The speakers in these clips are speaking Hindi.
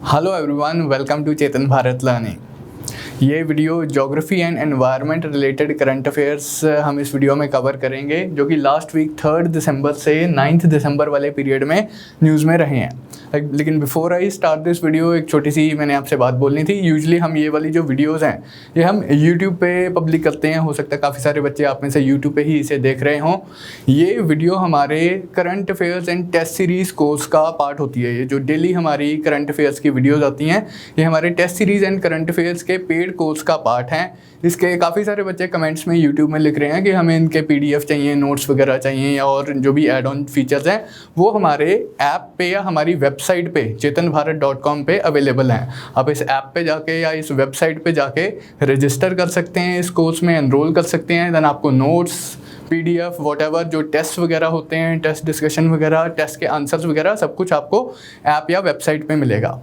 Hello everyone, welcome to Chetan Bharat learning. ये video geography and environment related current affairs हम इस वीडियो में कवर करेंगे, जो कि लास्ट वीक 3 दिसंबर से 9 दिसंबर वाले पीरियड में न्यूज़ में रहे हैं। लेकिन before I start this video, एक छोटी सी मैंने आपसे बात बोलनी थी। यूजुअली हम ये वाली जो वीडियोज़ हैं ये हम यूट्यूब पे पब्लिक करते हैं। हो सकता है काफ़ी सारे बच्चे आप में से यूट्यूब पे ही इसे देख रहे हों। ये वीडियो हमारे current affairs and test series course का पार्ट होती है। ये जो डेली हमारी करंट अफेयर्स की वीडियोज़ आती हैं, ये हमारे test series and current affairs के पेड कोर्स का पार्ट है। इसके काफ़ी सारे बच्चे कमेंट्स में यूट्यूब में लिख रहे हैं कि हमें इनके पीडीएफ चाहिए, नोट्स वगैरह चाहिए, और जो भी एड ऑन फीचर्स हैं वो हमारे ऐप पे या हमारी वेबसाइट पे chetanbharat.com पे अवेलेबल हैं। आप इस ऐप पे जाके या इस वेबसाइट पे जाके रजिस्टर कर सकते हैं, इस कोर्स में एनरोल कर सकते हैं। देन आपको नोट्स, पीडीएफ, व्हाटएवर जो टेस्ट वगैरह होते हैं, टेस्ट डिस्कशन वगैरह, टेस्ट के आंसर्स वगैरह, सब कुछ आपको ऐप या वेबसाइट पे मिलेगा।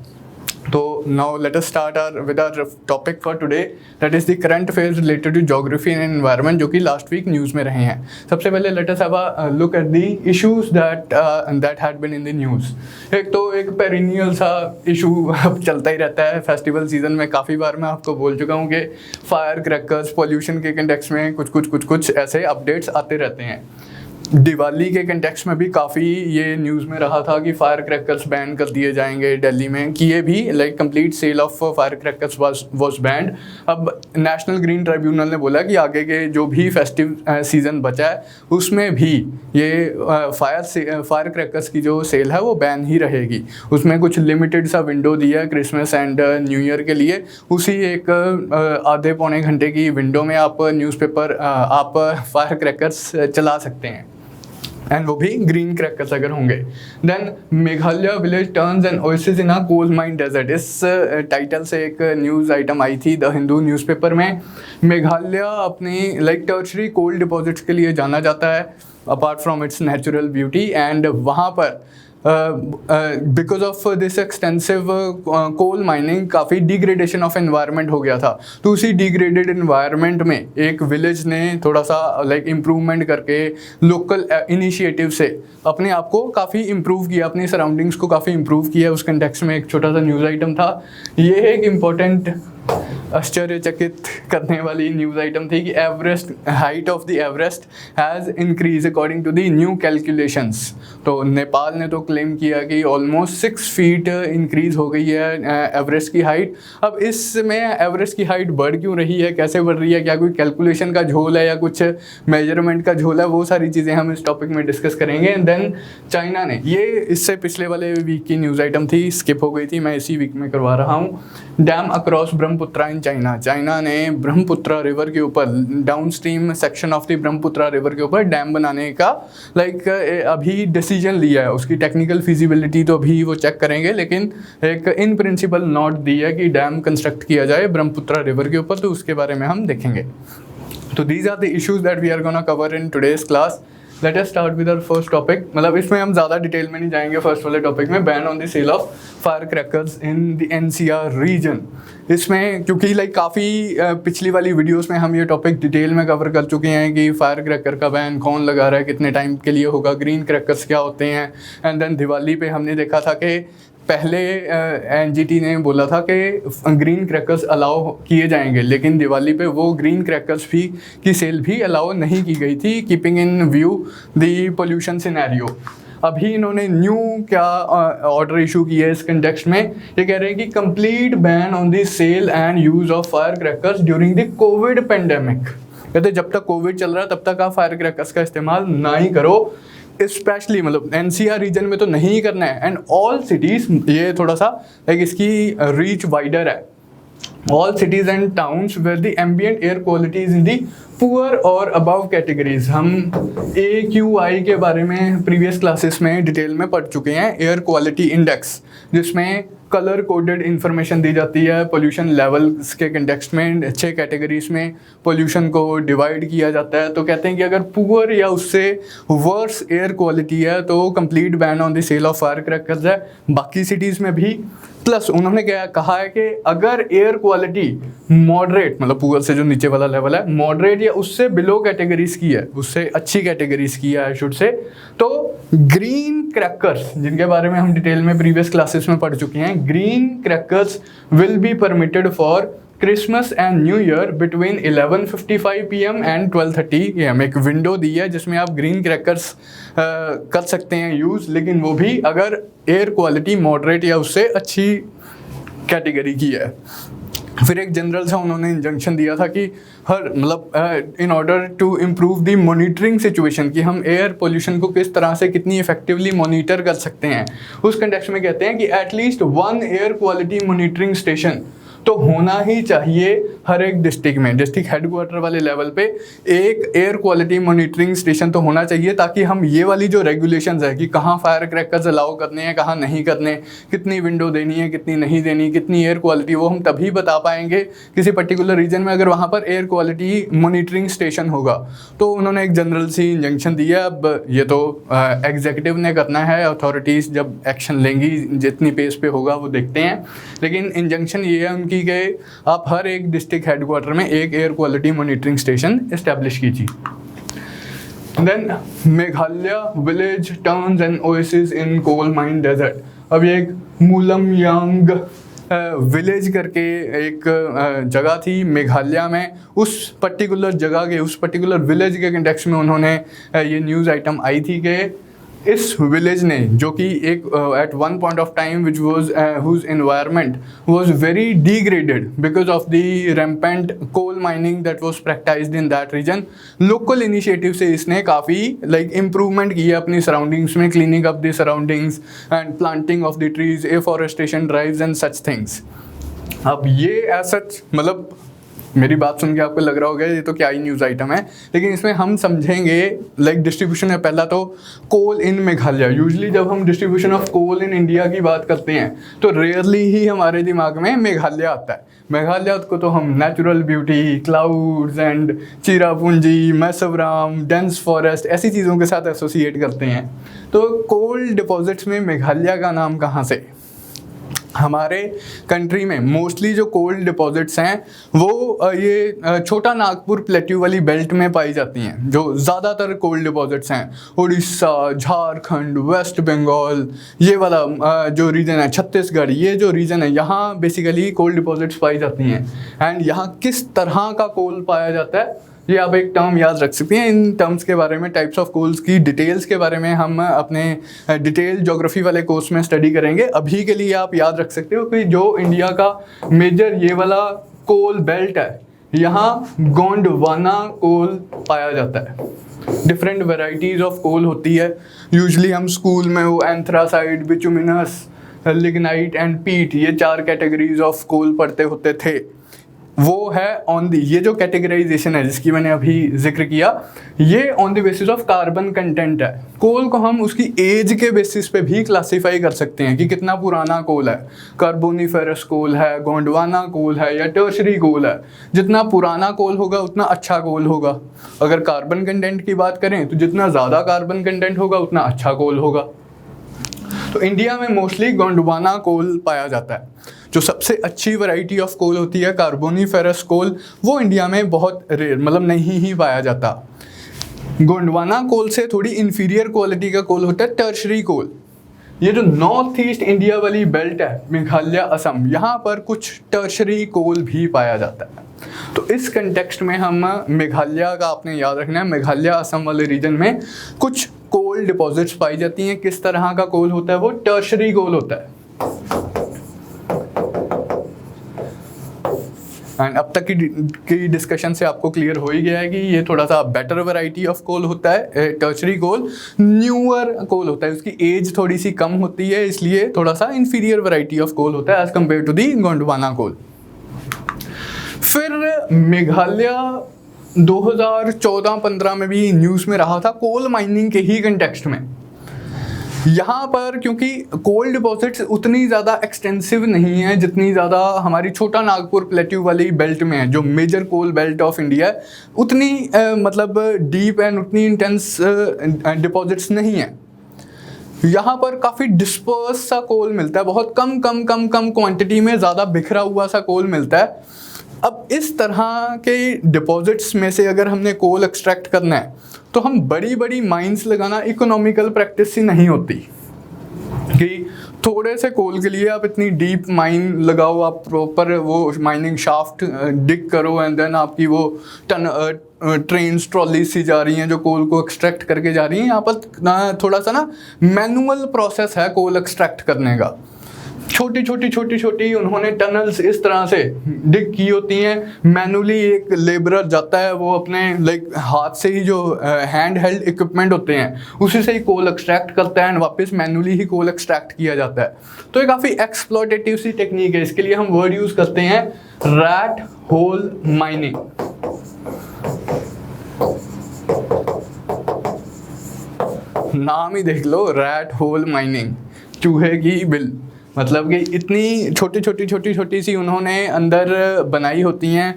तो now let us start with our topic for today, that is the current affairs related to geography and environment, जो कि लास्ट वीक न्यूज़ में रहे हैं। सबसे पहले let us have a look at the issues that had been in the news. एक तो एक पेरिनियल सा इशू अब चलता ही रहता है फेस्टिवल सीजन में। काफ़ी बार मैं आपको बोल चुका हूँ कि फायर क्रैकर्स, पॉल्यूशन के कंटेक्स्ट में कुछ ऐसे अपडेट्स आते रहते हैं। दिवाली के कंटेक्स्ट में भी काफ़ी ये न्यूज़ में रहा था कि फायर क्रैकर्स बैन कर दिए जाएंगे दिल्ली में, किए भी, like complete sale of fire crackers was banned. अब नेशनल ग्रीन ट्राइब्यूनल ने बोला कि आगे के जो भी फेस्टिव सीज़न बचा है उसमें भी ये फायर क्रैकर्स की जो सेल है वो बैन ही रहेगी। उसमें कुछ लिमिटेड सा विंडो दिया है क्रिसमस एंड न्यू ईयर के लिए। उसी एक आधे पौने घंटे की विंडो में आप न्यूज़पेपर, आप फायर क्रैकर्स चला सकते हैं, एंड वो भी ग्रीन क्रैकर्स अगर होंगे। Then Meghalaya village turns an oasis in a coal mine desert, इस टाइटल से एक न्यूज़ आइटम आई थी द हिंदू न्यूज़पेपर में। मेघालय अपनी लाइक टर्शरी कोल डिपॉजिट्स के लिए जाना जाता है, apart from its natural beauty, and वहाँ पर because of this extensive coal mining काफ़ी डिग्रेडेशन ऑफ एनवायरनमेंट हो गया था। तो उसी डिग्रेडेड एनवायरनमेंट में एक विलेज ने थोड़ा सा लाइक इम्प्रूवमेंट करके लोकल इनिशिएटिव से अपने आप को काफ़ी इम्प्रूव किया, अपनी सराउंडिंग्स को काफ़ी इम्प्रूव किया। उस कंटेक्स्ट में एक छोटा सा न्यूज़ आइटम था। ये एक इम्पॉर्टेंट आश्चर्यचकित करने वाली न्यूज़ आइटम थी कि Everest, height of the Everest has increase according to the new calculations. तो नेपाल ने तो क्लेम किया कि ऑलमोस्ट 6 फीट इंक्रीज हो गई है एवरेस्ट की हाइट। अब इसमें एवरेस्ट की हाइट बढ़ क्यों रही है, कैसे बढ़ रही है, क्या कोई कैलकुलेशन का झोल है या कुछ मेजरमेंट का झोल है, वो सारी चीज़ें हम इस टॉपिक में डिस्कस करेंगे। एंड देन चाइना ने, ये इससे पिछले वाले वीक की न्यूज़ आइटम थी, स्किप हो गई थी, मैं इसी वीक में करवा रहा हूँ। Dam across Brahmaputra in China, China ने ब्रह्मपुत्रा रिवर के ऊपर, down stream section of the Brahmaputra river के ऊपर डैम बनाने का लाइक अभी डिसीजन लिया है। उसकी टेक्निकल फिजिबिलिटी तो अभी वो चेक करेंगे, लेकिन एक इन प्रिंसिपल नोट दी है कि डैम कंस्ट्रक्ट किया जाए ब्रह्मपुत्रा रिवर के ऊपर। तो उसके बारे में हम देखेंगे। तो these are the issues that we are gonna cover in today's class. Let us start with our first topic. मतलब इसमें हम ज़्यादा डिटेल में नहीं जाएंगे। फर्स्ट वाले टॉपिक में ban on the sale of fire crackers in the NCR region. इसमें क्योंकि लाइक काफ़ी पिछली वाली वीडियोस में हम ये टॉपिक डिटेल में कवर कर चुके हैं कि फायर क्रैकर का बैन कौन लगा रहा है, कितने टाइम के लिए होगा, ग्रीन क्रैकर्स क्या होते हैं। एंड देन दिवाली पे हमने देखा था कि पहले एनजीटी ने बोला था कि ग्रीन क्रैकर्स अलाउ किए जाएंगे, लेकिन दिवाली पे वो ग्रीन क्रैकर्स भी की सेल भी अलाउ नहीं की गई थी, keeping in view the pollution scenario. अभी इन्होंने न्यू क्या ऑर्डर इशू किया है इस कंटेक्स्ट में, ये कह रहे हैं कि complete ban on the sale and use of fire crackers during the COVID pandemic. कहते जब तक कोविड चल रहा है तब तक आप फायर क्रैकर्स का इस्तेमाल ना ही करो, स्पेशली मतलब एनसीआर रीजन में तो नहीं करना है। एंड ऑल सिटीज़, ये थोड़ा सा लाइक इसकी रीच वाइडर है। All cities and towns where the ambient air quality is in the poor और अबव कैटेगरीज। हम AQI के बारे में प्रीवियस क्लासेस में डिटेल में पढ़ चुके हैं, एयर क्वालिटी इंडेक्स, जिसमें कलर कोडेड इन्फॉर्मेशन दी जाती है पोल्यूशन लेवल्स के कंटेक्स्ट में। 6 कैटेगरीज में पोल्यूशन को डिवाइड किया जाता है। तो कहते हैं कि अगर पुअर या उससे वर्स एयर क्वालिटी है तो complete ban on the sale of fire crackers है, बाकी सिटीज़ में भी। प्लस उन्होंने क्या कहा है कि अगर एयर क्वालिटी मॉडरेट, मतलब पुअर से जो नीचे वाला लेवल है, मॉडरेट या उससे बिलो कैटेगरीज की है, उससे अच्छी कैटेगरीज की है शुड से, तो ग्रीन क्रैकर्स, जिनके बारे में हम डिटेल में प्रीवियस क्लासेस में पढ़ चुके हैं, green crackers will be permitted for Christmas and new year between 11:55 PM and 12:30 AM। एक विंडो दी है जिसमें आप ग्रीन क्रैकर्स कर सकते हैं यूज़, लेकिन वो भी अगर एयर क्वालिटी मॉडरेट या उससे अच्छी कैटेगरी की है। फिर एक जनरल सा उन्होंने इंजंक्शन दिया था कि हर मतलब in order to improve the monitoring situation, कि हम एयर पोल्यूशन को किस तरह से कितनी इफेक्टिवली मॉनिटर कर सकते हैं, उस कंटेक्स्ट में कहते हैं कि at least 1 air quality monitoring station तो होना ही चाहिए हर एक डिस्ट्रिक्ट में। डिस्ट्रिक्ट हेडक्वार्टर वाले लेवल पे एक एयर क्वालिटी मॉनिटरिंग स्टेशन तो होना चाहिए, ताकि हम ये वाली जो रेगुलेशंस है कि कहाँ फायर क्रैकर्स अलाउ करने हैं, कहाँ नहीं करने, कितनी विंडो देनी है, कितनी नहीं देनी, कितनी एयर क्वालिटी, वो हम तभी बता पाएंगे किसी पर्टिकुलर रीजन में अगर वहाँ पर एयर क्वालिटी मॉनिटरिंग स्टेशन होगा। तो उन्होंने एक जनरल सी इंजंक्शन दी है। अब ये तो एग्जीक्यूटिव ने करना है, अथॉरिटीज़ जब एक्शन लेंगी जितनी पेस पे होगा वो देखते हैं, लेकिन इंजंक्शन ये है उनकी गए आप हर एक डिस्ट्रिक्ट हेडक्वार्टर में एक air quality monitoring station establish कीजिए। Then Meghalaya village turns and oasis in coal mine desert. अब ये एक मूलमयांग विलेज करके एक जगह थी मेघालय में, उस पर्टिकुलर जगह के उस पर्टिकुलर विलेज के कंटेक्स्ट में उन्होंने ये न्यूज़ आइटम आई थी कि इस विलेज ने, जो कि एक at one point of time which was whose environment was very degraded because of the rampant coal mining that was practised in that region. Local initiative से इसने काफ़ी इम्प्रूवमेंट की है अपनी सराउंडिंग्स में, cleaning up the surroundings and planting of the trees, afforestation drives and such things. अब ये सच मेरी बात सुन के आपको लग रहा होगा ये तो क्या ही न्यूज़ आइटम है, लेकिन इसमें हम समझेंगे डिस्ट्रीब्यूशन है। पहला तो कोल इन मेघालय। यूजुअली जब हम distribution of coal in India की बात करते हैं तो रेयरली ही हमारे दिमाग में मेघालय आता है। मेघालय को तो हम natural beauty, clouds and Cherrapunji, Mawsynram, dense forest ऐसी चीज़ों के साथ एसोसिएट करते हैं। तो कोल डिपॉजिट्स में मेघालय का नाम कहाँ से? हमारे कंट्री में मोस्टली जो कोल डिपॉजिट्स हैं वो ये छोटा नागपुर प्लेट्यू वाली बेल्ट में पाई जाती हैं। जो ज़्यादातर कोल डिपॉजिट्स हैं उड़ीसा, झारखंड, वेस्ट बंगाल, ये वाला जो रीजन है, छत्तीसगढ़, ये जो रीजन है, यहाँ बेसिकली कोल डिपॉजिट्स पाई जाती हैं। एंड यहाँ किस तरह का कोल पाया जाता है ये आप एक टर्म याद रख सकते हैं। इन टर्म्स के बारे में, टाइप्स ऑफ कोल्स की डिटेल्स के बारे में हम अपने डिटेल ज्योग्राफी वाले कोर्स में स्टडी करेंगे। अभी के लिए आप याद रख सकते हो कि जो इंडिया का मेजर ये वाला कोल बेल्ट है, यहाँ गोंडवाना कोल पाया जाता है। डिफरेंट वेराइटीज़ ऑफ कोल होती है। यूजुअली हम स्कूल में वो एंथ्रासाइट, बिटुमिनस, लिग्नाइट एंड पीट, ये 4 कैटेगरीज ऑफ कोल पढ़ते होते थे। वो है ऑन दी, ये जो कैटेगराइजेशन है जिसकी मैंने अभी जिक्र किया, ये on the basis of carbon content है। कोल को हम उसकी एज के बेसिस पे भी क्लासीफाई कर सकते हैं कि कितना पुराना कोल है। कार्बोनिफेरस कोल है, गोंडवाना कोल है या टर्शरी कोल है। जितना पुराना कोल होगा उतना अच्छा कोल होगा। अगर कार्बन कंटेंट की बात करें तो जितना ज़्यादा कार्बन कंटेंट होगा उतना अच्छा कोल होगा। तो इंडिया में मोस्टली गोंडवाना कोल पाया जाता है। जो सबसे अच्छी वैरायटी ऑफ कोल होती है कार्बोनिफेरस कोल, वो इंडिया में बहुत रेयर नहीं ही पाया जाता। गोंडवाना कोल से थोड़ी इन्फीरियर क्वालिटी का कोल होता है टर्शरी कोल। ये जो नॉर्थ ईस्ट इंडिया वाली बेल्ट है, मेघालय, असम, यहाँ पर कुछ टर्शरी कोल भी पाया जाता है। तो इस कंटेक्स्ट में हम मेघालय का आपने याद रखना है, मेघालय असम वाले रीजन में कुछ कोल डिपॉजिट्स पाई जाती हैं। किस तरह का कोल होता है? वो टर्शरी कोल होता है। एंड अब तक की डिस्कशन से आपको क्लियर हो ही गया है कि ये थोड़ा सा बेटर वैरायटी ऑफ कोल होता है। टर्शरी कोल न्यूअर कोल होता है, उसकी एज थोड़ी सी कम होती है, इसलिए थोड़ा सा इन्फीरियर वैरायटी ऑफ कोल होता है as compare to the Gondwana coal. फिर मेघालय 2014-15 में भी न्यूज़ में रहा था कोल माइनिंग के ही कंटेक्स्ट में। यहाँ पर क्योंकि कोल डिपॉजिट्स उतनी ज़्यादा एक्सटेंसिव नहीं है जितनी ज़्यादा हमारी छोटा नागपुर प्लेट्यू वाली बेल्ट में है, जो major coal belt of India है, उतनी डीप एंड उतनी इंटेंस डिपॉजिट्स नहीं है। यहाँ पर काफ़ी डिस्पर्स सा कोल मिलता है, बहुत कम क्वांटिटी में ज़्यादा बिखरा हुआ सा कोल मिलता है। अब इस तरह के डिपॉजिट्स में से अगर हमने कोल एक्सट्रैक्ट करना है तो हम बड़ी बड़ी माइंस लगाना इकोनॉमिकल प्रैक्टिस ही नहीं होती कि थोड़े से कोल के लिए आप इतनी डीप माइन लगाओ, आप प्रॉपर वो माइनिंग शाफ्ट डिग करो एंड देन आपकी वो ट्रेन ट्रॉली सी जा रही हैं जो कोल को एक्सट्रैक्ट करके जा रही हैं। यहाँ पर थोड़ा सा ना मैनुअल प्रोसेस है कोल एक्सट्रैक्ट करने का। छोटी छोटी उन्होंने टनल्स इस तरह से डिग की होती हैं, मैनुअली एक लेबरर जाता है, वो अपने लाइक हाथ से ही जो हैंड हेल्ड इक्विपमेंट होते हैं उसी से ही कोल एक्सट्रैक्ट करता है एंड वापस मैनुअली ही कोल एक्सट्रैक्ट किया जाता है। तो ये काफ़ी एक्सप्लॉयटेटिव सी टेक्निक है। इसके लिए हम वर्ड यूज़ करते हैं रैट होल माइनिंग। नाम ही देख लो, रैट होल माइनिंग, चूहे की बिल। मतलब कि इतनी छोटी सी उन्होंने अंदर बनाई होती हैं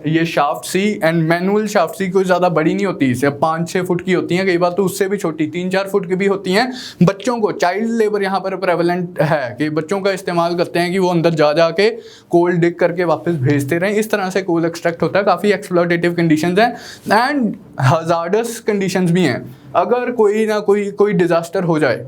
ये शाफ्ट सी, एंड मैनुअल शाफ्ट सी कोई ज़्यादा बड़ी नहीं होती, इसे 5-6 फुट की होती हैं, कई बार तो उससे भी छोटी 3-4 फुट की भी होती हैं। बच्चों को, चाइल्ड लेबर यहाँ पर प्रेवलेंट है कि बच्चों का इस्तेमाल करते हैं कि वो अंदर जा के कोल डिग करके वापस भेजते रहें। इस तरह से कोल एक्सट्रैक्ट होता है। काफ़ी एक्सप्लॉयटेटिव कंडीशंस हैं एंड हजार्डस कंडीशंस भी हैं। अगर कोई ना कोई डिज़ास्टर हो जाए,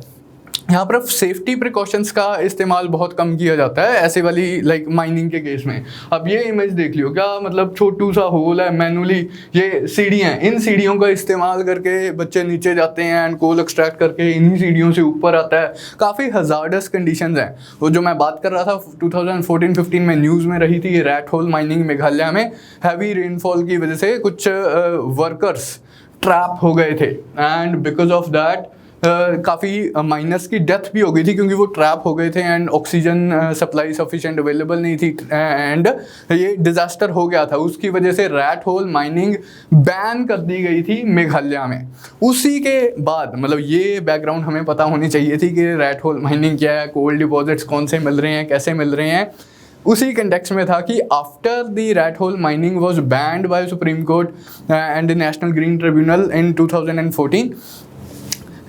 यहाँ पर सेफ्टी प्रिकॉशंस का इस्तेमाल बहुत कम किया जाता है ऐसे वाली लाइक माइनिंग के केस में। अब ये इमेज देख लियो, क्या मतलब छोटू सा होल है, मैनुअली ये सीढ़ियाँ, इन सीढ़ियों का इस्तेमाल करके बच्चे नीचे जाते हैं एंड कोल एक्सट्रैक्ट करके इन्हीं सीढ़ियों से ऊपर आता है। काफ़ी हजार्डस कंडीशंस हैं। वो जो मैं बात कर रहा था 2014-15 में न्यूज़ में रही थी, रैट होल माइनिंग मेघालय में हैवी रेनफॉल की वजह से कुछ वर्कर्स ट्रैप हो गए थे एंड बिकॉज ऑफ दैट काफ़ी माइनर्स की डेथ भी हो गई थी क्योंकि वो ट्रैप हो गए थे and oxygen supply sufficient available नहीं थी एंड ये डिज़ास्टर हो गया था। उसकी वजह से रैट होल माइनिंग बैन कर दी गई थी मेघालय में। उसी के बाद, मतलब ये बैकग्राउंड हमें पता होनी चाहिए थी कि रैट होल माइनिंग क्या है, कोल डिपॉजिट्स कौन से मिल रहे हैं, कैसे मिल रहे हैं। उसी कंटेक्स्ट में था कि after the rat hole mining was banned by Supreme Court and the National Green Tribunal in 2014,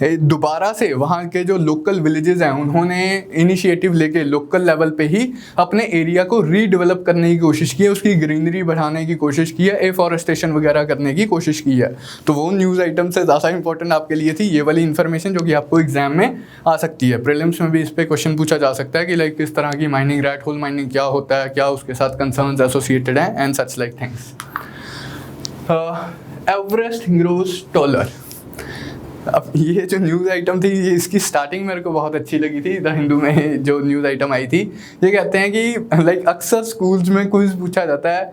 दोबारा से वहाँ के जो लोकल विलेजेस हैं उन्होंने इनिशिएटिव लेके लोकल लेवल पे ही अपने एरिया को रीडेवलप करने की कोशिश की है, उसकी ग्रीनरी बढ़ाने की कोशिश की है, एफॉरेस्टेशन वगैरह करने की कोशिश की है। तो वो न्यूज़ आइटम से ज़्यादा इंपॉर्टेंट आपके लिए थी ये वाली इन्फॉर्मेशन जो कि आपको एग्जाम में आ सकती है। प्रीलिम्स में भी इस पर क्वेश्चन पूछा जा सकता है कि लाइक किस तरह की माइनिंग, रैट होल माइनिंग क्या होता है, क्या उसके साथ कंसर्न्स एसोसिएटेड हैं and such like things. Everest grows taller. अब ये जो न्यूज़ आइटम थी, ये इसकी स्टार्टिंग मेरे को बहुत अच्छी लगी थी। द हिंदू में जो न्यूज़ आइटम आई थी, ये कहते हैं कि लाइक अक्सर स्कूल्स में क्विज पूछा जाता है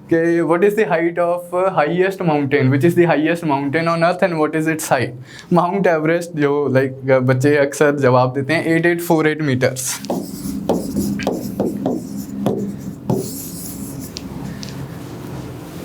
कि what is the height of highest mountain, which is the highest mountain on earth and what is it's height. Mount Everest, जो लाइक बच्चे अक्सर जवाब देते हैं 8848 मीटर्स।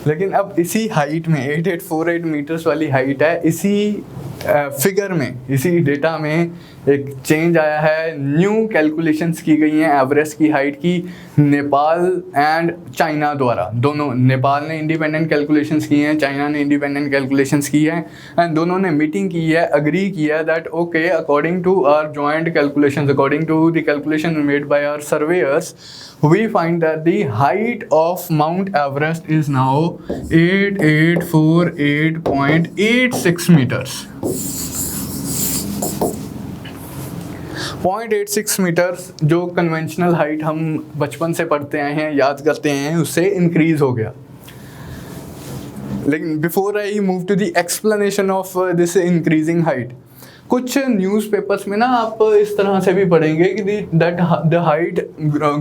लेकिन अब इसी हाइट में 8848 मीटर्स वाली हाइट है, इसी फिगर में, इसी डेटा में एक चेंज आया है। न्यू कैलकुलेशंस की गई हैं एवरेस्ट की हाइट की नेपाल एंड चाइना द्वारा। दोनों, नेपाल ने इंडिपेंडेंट कैलकुलेशंस की हैं, चाइना ने इंडिपेंडेंट कैलकुलेशंस की हैं एंड दोनों ने मीटिंग की है, अग्री किया है that okay according to our joint calculations, according to the calculation made by our surveyors, we find that the height of Mount Everest is now 8848.86 meters. 0.86 metres जो कन्वेंशनल हाइट हम बचपन से पढ़ते आए हैं, याद करते हैं, उससे इंक्रीज हो गया। लेकिन before I move to the explanation of this increasing height, कुछ न्यूज़पेपर्स में ना आप इस तरह से भी पढ़ेंगे कि that the height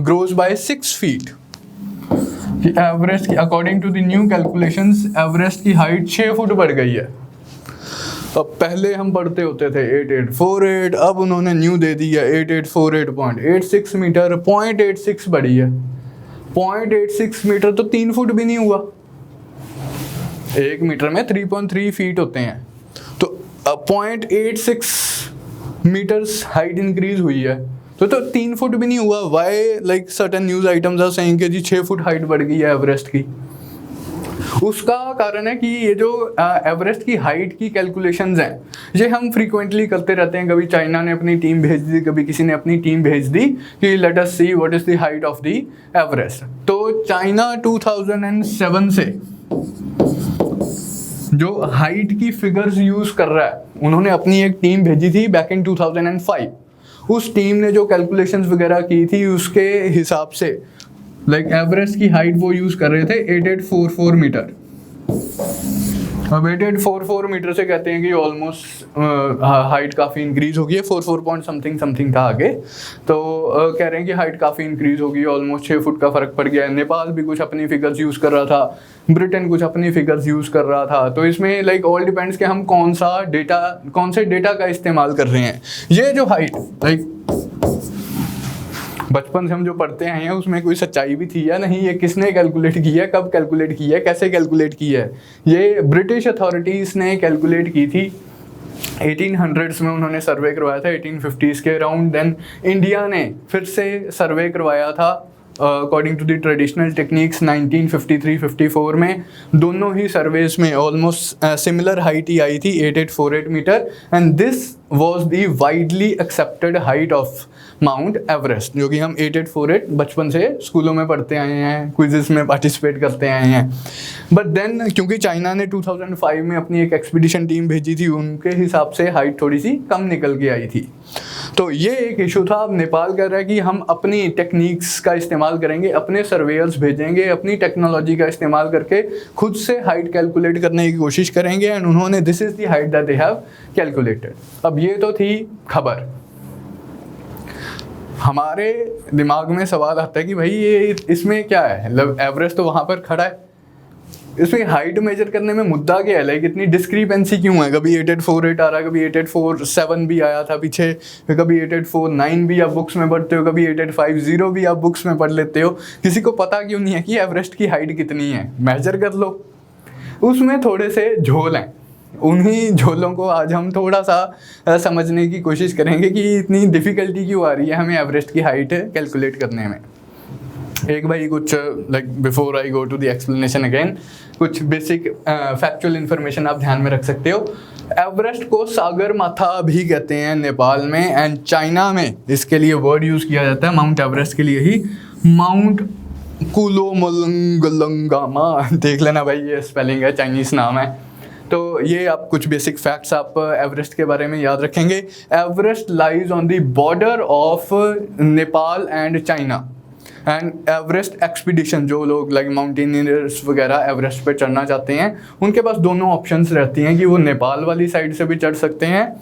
grows by 6 feet. Everest की according to the new calculations Everest की हाइट 6 फुट बढ़ गई है। अब पहले हम पढ़ते होते थे 8848, अब उन्होंने न्यू दे दी है 8848.86 मीटर, 0.86 बढ़ी है। 0.86 मीटर तो 3 फुट भी नहीं हुआ। 1 मीटर में 3.3 फीट होते हैं, तो 0.86 मीटर्स हाइट इंक्रीज हुई है, तो 3 फुट भी नहीं हुआ। Why like certain news items are saying कि जी 6 फुट हाइट बढ़ गई है एवरेस्ट की। उसका कारण है कि ये जो एवरेस्ट की हाइट की कैलकुलेशंस हैं, ये हम फ्रीक्वेंटली करते रहते हैं। कभी चाइना ने अपनी टीम भेज दी, कभी किसी ने अपनी टीम भेज दी कि let us see what is the height of the Everest. तो चाइना 2007 से जो हाइट की फिगर्स यूज़ कर रहा है, उन्होंने अपनी एक टीम भेजी थी बैक इन 2005। उस टीम ने जो कैलकुलेशंस वगैरह की थी उसके हिसाब से लाइक एवरेस्ट की हाइट वो यूज़ कर रहे थे 8844 मीटर। अब 8844 मीटर से कहते हैं कि ऑलमोस्ट हाइट काफ़ी इंक्रीज होगी है, 44 पॉइंट समथिंग था आगे। तो कह रहे हैं कि हाइट काफ़ी इंक्रीज होगी, ऑलमोस्ट 6 फुट का फ़र्क पड़ गया है। नेपाल भी कुछ अपनी फिगर्स यूज़ कर रहा था, ब्रिटेन कुछ अपनी फिगर्स यूज़ कर रहा था। तो इसमें लाइक ऑल डिपेंड्स कि हम कौन से डेटा का इस्तेमाल कर रहे हैं। ये जो हाइट लाइक बचपन से हम जो पढ़ते आए हैं उसमें कोई सच्चाई भी थी या नहीं, ये किसने कैलकुलेट की है, कब कैलकुलेट की है, कैसे कैलकुलेट की है? ये ब्रिटिश अथॉरिटीज़ ने कैलकुलेट की थी 1800s में। उन्होंने सर्वे करवाया था 1850s के अराउंड। देन इंडिया ने फिर से सर्वे करवाया था according to the traditional techniques 1953-54 में। दोनों ही सर्वेज में ऑलमोस्ट सिमिलर हाइट ही आई थी 8848 metre, and this was the widely accepted height of Mount Everest, जो कि हम 8848 बचपन से स्कूलों में पढ़ते आए हैं, क्विज़ेस में पार्टिसिपेट करते आए हैं। बट देन क्योंकि चाइना ने 2005 में अपनी एक एक्सपीडिशन टीम भेजी थी, उनके हिसाब से हाइट थोड़ी सी कम निकल के आई थी। तो ये एक इशू था। अब नेपाल कह रहा है कि हम अपनी टेक्निक्स का इस्तेमाल करेंगे, अपने सर्वेयर्स भेजेंगे, अपनी टेक्नोलॉजी का इस्तेमाल करके खुद से हाइट कैलकुलेट करने की कोशिश करेंगे, एंड उन्होंने this is the height that they have calculated. अब ये तो थी खबर। हमारे दिमाग में सवाल आता है कि भाई ये इसमें क्या है, मतलब एवरेस्ट तो वहाँ पर खड़ा है, इसमें हाइट मेजर करने में मुद्दा क्या है? लाइक इतनी डिस्क्रिपेंसी क्यों है? कभी 8848 आ रहा है, कभी 8847 भी आया था पीछे, कभी 8849 भी आप बुक्स में पढ़ते हो, कभी 8850 भी आप बुक्स में पढ़ लेते हो। किसी को पता क्यों नहीं है कि एवरेस्ट की हाइट कितनी है? मेजर कर लो। उसमें थोड़े से झोल हैं, उन्हीं झोलों को आज हम थोड़ा सा समझने की कोशिश करेंगे कि इतनी डिफ़िकल्टी क्यों आ रही है हमें एवरेस्ट की हाइट कैलकुलेट करने में। एक भाई कुछ like before I go to the explanation again, कुछ बेसिक फैक्चुअल इन्फॉर्मेशन आप ध्यान में रख सकते हो। एवरेस्ट को सागर माथा भी कहते हैं नेपाल में, एंड चाइना में इसके लिए वर्ड यूज़ किया जाता है माउंट एवरेस्ट के लिए ही, माउंट कुलोमोलंगमा। देख लेना भाई, ये स्पेलिंग है, चाइनीज़ नाम है। तो ये आप कुछ बेसिक फैक्ट्स आप एवरेस्ट के बारे में याद रखेंगे। Everest lies on the border of Nepal and China, and Everest expedition, जो लोग लाइक माउंटेनियर्स वगैरह एवरेस्ट पे चढ़ना चाहते हैं, उनके पास दोनों ऑप्शंस रहती हैं कि वो नेपाल वाली साइड से भी चढ़ सकते हैं,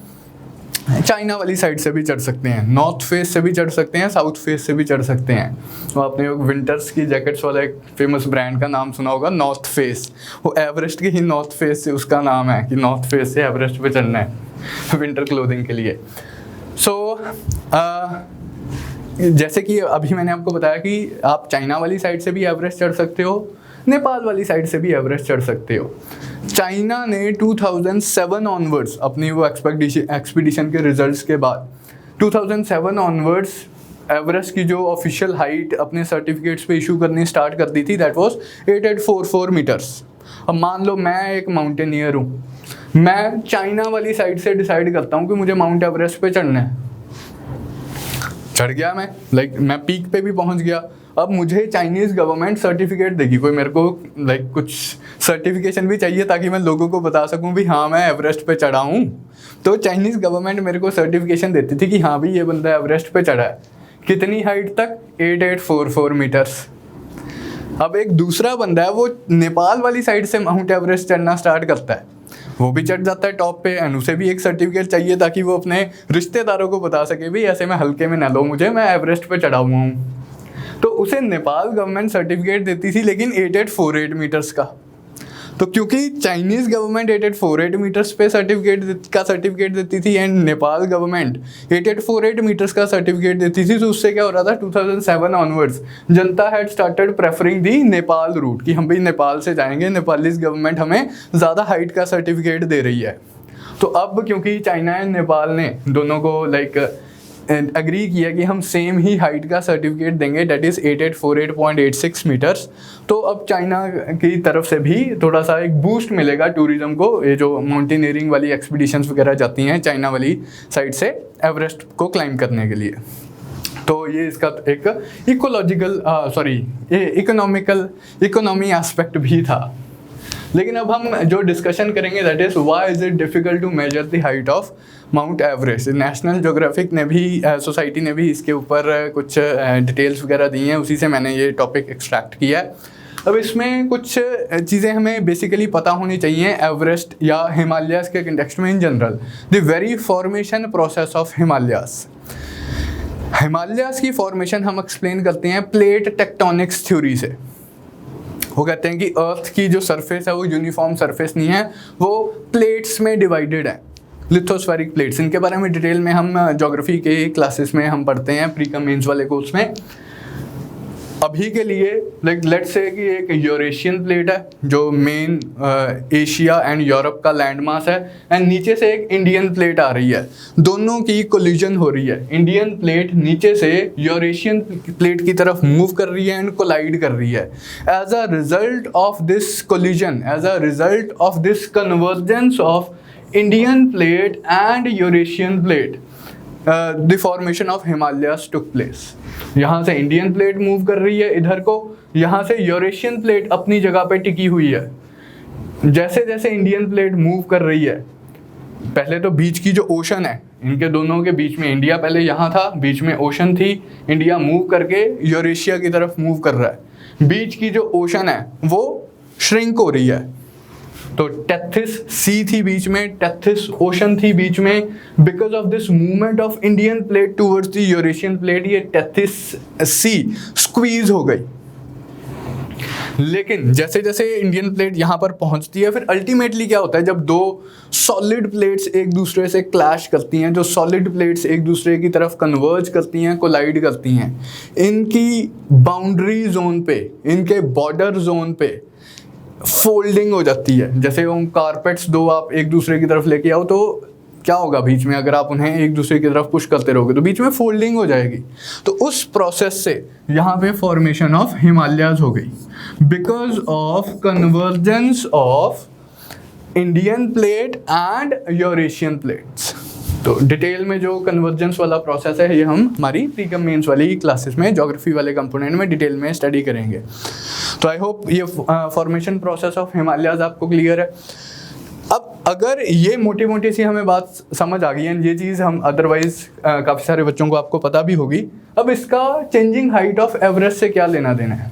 चाइना वाली साइड से भी चढ़ सकते हैं, नॉर्थ फेस से भी चढ़ सकते हैं, साउथ फेस से भी चढ़ सकते हैं। तो आपने विंटर्स की जैकेट्स वाला एक फेमस ब्रांड का नाम सुना होगा, नॉर्थ फेस। वो एवरेस्ट के ही नॉर्थ फेस से उसका नाम है कि नॉर्थ फेस से एवरेस्ट पे चढ़ना है विंटर क्लोथिंग के लिए। सो जैसे कि अभी मैंने आपको बताया कि आप चाइना वाली साइड से भी एवरेस्ट चढ़ सकते हो, नेपाल वाली साइड से भी एवरेस्ट चढ़ सकते हो। चाइना ने 2007 ऑनवर्ड्स अपनी वो एक्सपीडिशन के रिजल्ट्स के बाद 2007 ऑनवर्ड्स एवरेस्ट की जो ऑफिशियल हाइट अपने सर्टिफिकेट्स पे इशू करनी स्टार्ट कर दी थी, दैट वाज 8844 मीटर्स। अब मान लो मैं एक माउंटेनियर हूँ, मैं चाइना वाली साइड से डिसाइड करता हूँ कि मुझे माउंट एवरेस्ट पे चढ़ना है, चढ़ गया मैं, मैं पीक पे भी पहुँच गया। अब मुझे चाइनीज़ गवर्नमेंट सर्टिफिकेट देगी, कोई मेरे को कुछ सर्टिफिकेशन भी चाहिए ताकि मैं लोगों को बता सकूं भी हाँ मैं एवरेस्ट पे चढ़ा हूँ। तो चाइनीज़ गवर्नमेंट मेरे को सर्टिफिकेशन देती थी कि हाँ भाई ये बंदा एवरेस्ट पे चढ़ा है। कितनी हाइट तक? 8844 मीटर्स। अब एक दूसरा बंदा है, वो नेपाल वाली साइड से माउंट एवरेस्ट चढ़ना स्टार्ट करता है, वो भी चढ़ जाता है टॉप पे, एंड उसे भी एक सर्टिफिकेट चाहिए ताकि वो अपने रिश्तेदारों को बता सके भी ऐसे मैं हल्के में ना लो मुझे, मैं एवरेस्ट पे चढ़ा हुआ हूँ। तो उसे नेपाल गवर्नमेंट सर्टिफिकेट देती थी, लेकिन 8848 मीटर्स का। तो क्योंकि चाइनीज़ गवर्नमेंट 8848 मीटर्स पे सर्टिफिकेट देती थी एंड नेपाल गवर्नमेंट 8848 मीटर्स का सर्टिफिकेट देती थी, तो उससे क्या हो रहा था 2007 ऑनवर्ड्स जनता had started preferring the Nepal route कि हम भी नेपाल से जाएंगे, नेपालीज गवर्नमेंट हमें ज़्यादा हाइट का सर्टिफिकेट दे रही है। तो अब क्योंकि चाइना एंड नेपाल ने दोनों को एग्री किया कि हम सेम ही हाइट का सर्टिफिकेट देंगे, डेट इज़ 8848.86 मीटर्स, तो अब चाइना की तरफ से भी थोड़ा सा एक बूस्ट मिलेगा टूरिज़्म को। ये जो माउंटेनियरिंग वाली एक्सपीडिशंस वगैरह जाती हैं चाइना वाली साइड से एवरेस्ट को क्लाइंब करने के लिए, तो ये इसका एक इकोनॉमी एस्पेक्ट भी था। लेकिन अब हम जो डिस्कशन करेंगे that is why is it difficult to measure the height of Mount Everest. National Geographic ने भी सोसाइटी ने भी इसके ऊपर कुछ डिटेल्स वगैरह दी हैं, उसी से मैंने ये टॉपिक एक्सट्रैक्ट किया है। अब इसमें कुछ चीज़ें हमें बेसिकली पता होनी चाहिए एवरेस्ट या हिमालयाज़ के कंटेक्स्ट में in general. The very formation process of Himalayas. Himalayas की फॉर्मेशन हम एक्सप्लेन करते हैं प्लेट टेक्टोनिक्स थ्योरी से। वो कहते हैं कि अर्थ की जो सरफेस है वो यूनिफॉर्म सरफेस नहीं है, वो प्लेट्स में डिवाइडेड है, लिथोस्फेरिक प्लेट्स। इनके बारे में डिटेल में हम ज्योग्राफी के क्लासेस में हम पढ़ते हैं, प्री कम मेंस वाले कोर्स में। अभी के लिए लेट्स से कि एक यूरेशियन प्लेट है जो मेन एशिया एंड यूरोप का लैंड मास है, एंड नीचे से एक इंडियन प्लेट आ रही है, दोनों की कोलिजन हो रही है। इंडियन प्लेट नीचे से यूरेशियन प्लेट की तरफ मूव कर रही है एंड कोलाइड कर रही है। As a result of this collision, as a result of this convergence of Indian plate and Eurasian plate, the formation of Himalayas took place. यहाँ से इंडियन प्लेट मूव कर रही है इधर को, यहाँ से यूरेशियन प्लेट अपनी जगह पे टिकी हुई है। जैसे जैसे इंडियन प्लेट मूव कर रही है, पहले तो बीच की जो ओशन है इनके दोनों के बीच में, इंडिया पहले यहाँ था, बीच में ओशन थी, इंडिया मूव करके यूरेशिया की तरफ मूव कर रहा है। बीच की जो ओशन है वो श्रिंक हो रही है, तो टेथिस सी थी बीच में, टेथिस ओशन थी बीच में। Because of this movement of Indian plate towards the Eurasian plate, ये टेथिस सी स्क्वीज हो गई। लेकिन जैसे जैसे इंडियन प्लेट यहाँ पर पहुँचती है, फिर अल्टीमेटली क्या होता है, जब दो सॉलिड प्लेट्स एक दूसरे से क्लैश करती हैं, जो सॉलिड प्लेट्स एक दूसरे की तरफ कन्वर्ज करती हैं, कोलाइड करती हैं, इनकी बाउंड्री जोन पे, इनके बॉर्डर जोन पे फोल्डिंग हो जाती है। जैसे वो कारपेट्स दो आप एक दूसरे की तरफ लेके आओ तो क्या होगा बीच में, अगर आप उन्हें एक दूसरे की तरफ पुश करते रहोगे तो बीच में फोल्डिंग हो जाएगी। तो उस प्रोसेस से यहाँ पे फॉर्मेशन ऑफ हिमालयाज हो गई, because of convergence of Indian plate and Eurasian plates. तो डिटेल में जो कन्वर्जेंस वाला प्रोसेस है ये हम हमारी प्री कम मेंस वाली क्लासेस में ज्योग्राफी वाले कंपोनेंट में डिटेल में स्टडी करेंगे। तो आई होप ये फॉर्मेशन प्रोसेस ऑफ हिमालयाज आपको क्लियर है। अब अगर ये मोटी मोटी सी हमें बात समझ आ गई है, ये चीज़ हम अदरवाइज काफ़ी सारे बच्चों को आपको पता भी होगी। अब इसका चेंजिंग हाइट ऑफ एवरेस्ट से क्या लेना देना है?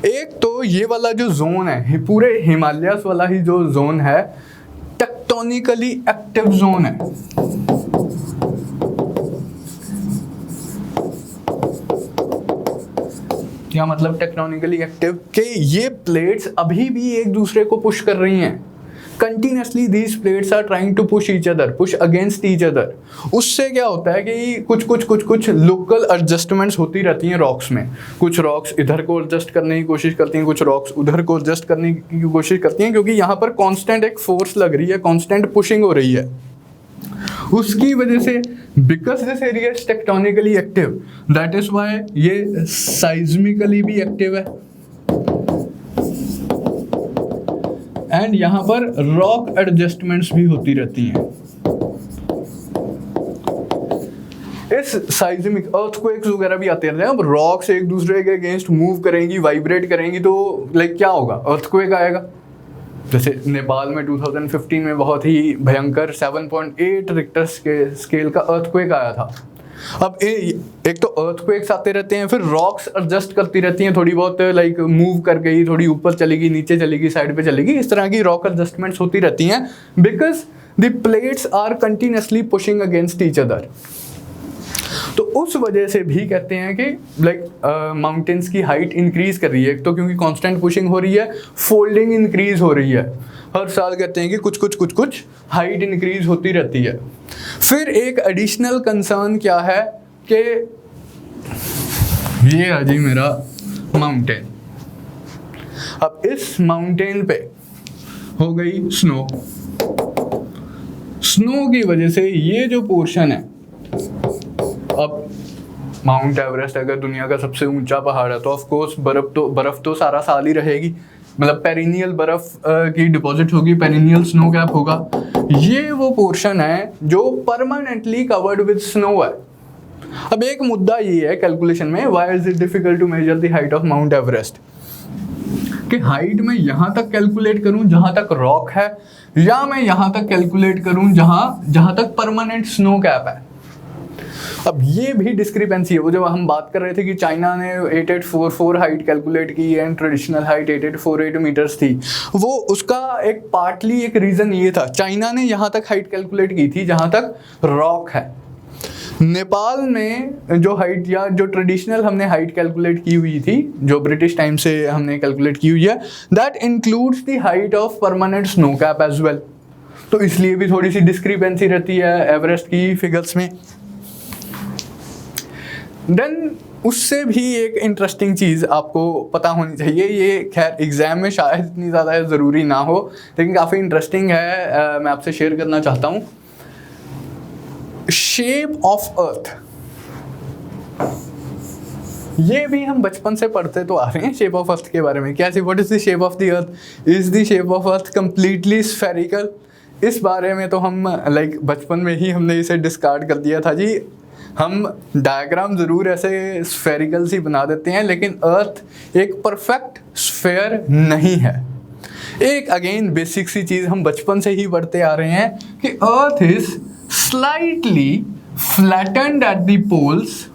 एक तो ये वाला जो जोन है, पूरे हिमालयाज वाला ही जो जोन है, टेक्टोनिकली एक्टिव जोन है। क्या मतलब टेक्टोनिकली एक्टिव? कि ये प्लेट्स अभी भी एक दूसरे को पुश कर रही हैं। Continuously these plates are trying to push each other, push against each other. उससे क्या होता है कि कुछ लोकल एडजस्टमेंट्स होती रहती हैं रॉक्स में। कुछ रॉक्स इधर को एडजस्ट करने की कोशिश करती हैं, कुछ रॉक्स उधर को एडजस्ट करने की कोशिश करती हैं, क्योंकि यहाँ पर कांस्टेंट एक फोर्स लग रही है, कांस्टेंट पुशिंग हो रही है। उसकी वजह से because this area is tectonically active, that is why ये साइज्मिकली भी एक्टिव है, एंड यहाँ पर रॉक एडजस्टमेंट्स भी होती रहती हैं। इस साइज्मिक अर्थक्वेक्स वगैरह भी आते रहते हैं। अब रॉक्स एक दूसरे के अगेंस्ट मूव करेंगी, वाइब्रेट करेंगी, तो लाइक क्या होगा, अर्थक्वेक आएगा। जैसे नेपाल में 2015 में बहुत ही भयंकर 7.8 रिक्टर स्केल का अर्थक्वेक आया था। अब एक तो अर्थक्वेक्स आते रहते हैं, फिर रॉक्स एडजस्ट करती रहती हैं, थोड़ी बहुत लाइक मूव कर गई, थोड़ी ऊपर चलेगी, नीचे चलेगी, साइड पे चलेगी, इस तरह की रॉक एडजस्टमेंट्स होती रहती हैं, because the plates are continuously pushing against each other. तो उस वजह से भी कहते हैं कि लाइक माउंटेन्स की हाइट इंक्रीज कर रही है, एक तो क्योंकि कांस्टेंट पुशिंग हो रही है, फोल्डिंग इंक्रीज हो रही है। हर साल कहते हैं कि कुछ हाइट इंक्रीज होती रहती है। फिर एक एडिशनल कंसर्न क्या है कि ये है जी मेरा माउंटेन। अब इस माउंटेन पे हो गई स्नो की वजह से ये जो पोर्शन है, अब माउंट एवरेस्ट अगर दुनिया का सबसे ऊंचा पहाड़ है तो ऑफ कोर्स बर्फ तो सारा साल ही रहेगी, मतलब पेरिनियल बर्फ की डिपॉजिट होगी, पेरिनियल स्नो कैप होगा। ये वो पोर्शन है जो परमानेंटली कवर्ड विद स्नो है। अब एक मुद्दा ये है कैलकुलेशन में, why is it difficult to measure the height of Mount Everest, कि हाइट मैं यहाँ तक कैलकुलेट करूँ जहाँ तक रॉक है, या मैं यहाँ तक कैलकुलेट करूँ जहाँ तक परमानेंट स्नो कैप है। अब ये भी डिस्क्रिपेंसी है। वो जब हम बात कर रहे थे कि चाइना ने 8844 हाइट कैलकुलेट की एंड ट्रेडिशनल हाइट 8848 मीटर्स थी, वो उसका एक पार्टली एक रीज़न ये था, चाइना ने यहाँ तक हाइट कैलकुलेट की थी जहाँ तक रॉक है। नेपाल में जो हाइट या जो ट्रेडिशनल हमने हाइट कैलकुलेट की हुई थी, जो ब्रिटिश टाइम से हमने कैलकुलेट की हुई है, that includes the height of permanent snow cap as well. तो इसलिए भी थोड़ी सी डिस्क्रिपेंसी रहती है एवरेस्ट की फिगर्स में। देन उससे भी एक इंटरेस्टिंग चीज़ आपको पता होनी चाहिए, ये खैर एग्ज़ाम में शायद इतनी ज़्यादा ज़रूरी ना हो, लेकिन काफ़ी इंटरेस्टिंग है, मैं आपसे शेयर करना चाहता हूँ। शेप ऑफ अर्थ, ये भी हम बचपन से पढ़ते तो आ रहे हैं शेप ऑफ अर्थ के बारे में। कैसे, what is the shape of the earth? Is the shape of earth completely spherical? इस बारे में तो हम बचपन में ही हमने इसे डिस्कार्ड कर दिया था जी। हम डायग्राम ज़रूर ऐसे स्फेरिकल सी बना देते हैं, लेकिन अर्थ एक परफेक्ट स्फेयर नहीं है। एक अगेन बेसिक सी चीज़ हम बचपन से ही पढ़ते आ रहे हैं कि earth is slightly flattened at the poles,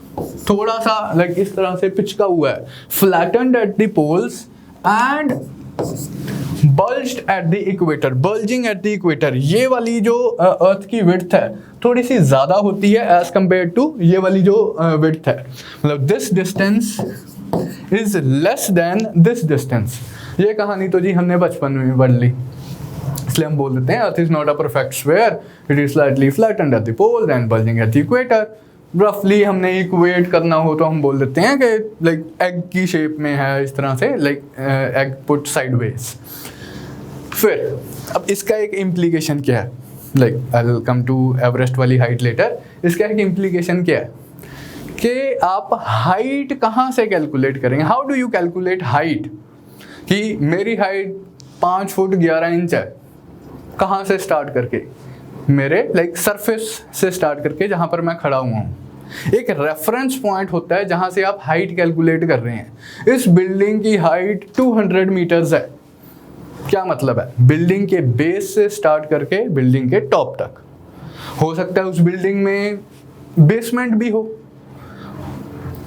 थोड़ा सा इस तरह से पिचका हुआ है, flattened at the poles and bulged at the equator, bulging at the equator. ये वाली जो अर्थ की विड्थ है थोड़ी सी ज़्यादा होती है एज कम्पेयर टू ये वाली जो विड्थ है, मतलब this distance is less than this distance. ये कहानी तो जी हमने बचपन में पढ़ ली, इसलिए हम बोल देते हैं earth is not a perfect sphere, it is slightly flattened at the pole and bulging at the equator. रफली हमने इक्वेट करना हो तो हम बोल देते हैं कि एग की शेप में है, इस तरह से एग पुट साइडवेज। फिर अब इसका एक इम्प्लीकेशन क्या है, I will come to Everest वाली हाइट लेटर। इसका एक इम्प्लीकेशन क्या है कि आप हाइट कहाँ से कैलकुलेट करेंगे? How do you calculate height? कि मेरी हाइट 5 फुट 11 इंच है, कहाँ से स्टार्ट करके? मेरे सरफेस से स्टार्ट करके जहाँ पर मैं खड़ा हुआ हूँ। एक रेफरेंस पॉइंट होता है जहाँ से आप हाइट कैलकुलेट कर रहे हैं। इस बिल्डिंग की हाइट 200 मीटर्स है। क्या मतलब है? बिल्डिंग के बेस से स्टार्ट करके बिल्डिंग के टॉप तक। हो सकता है उस बिल्डिंग में बेसमेंट भी हो।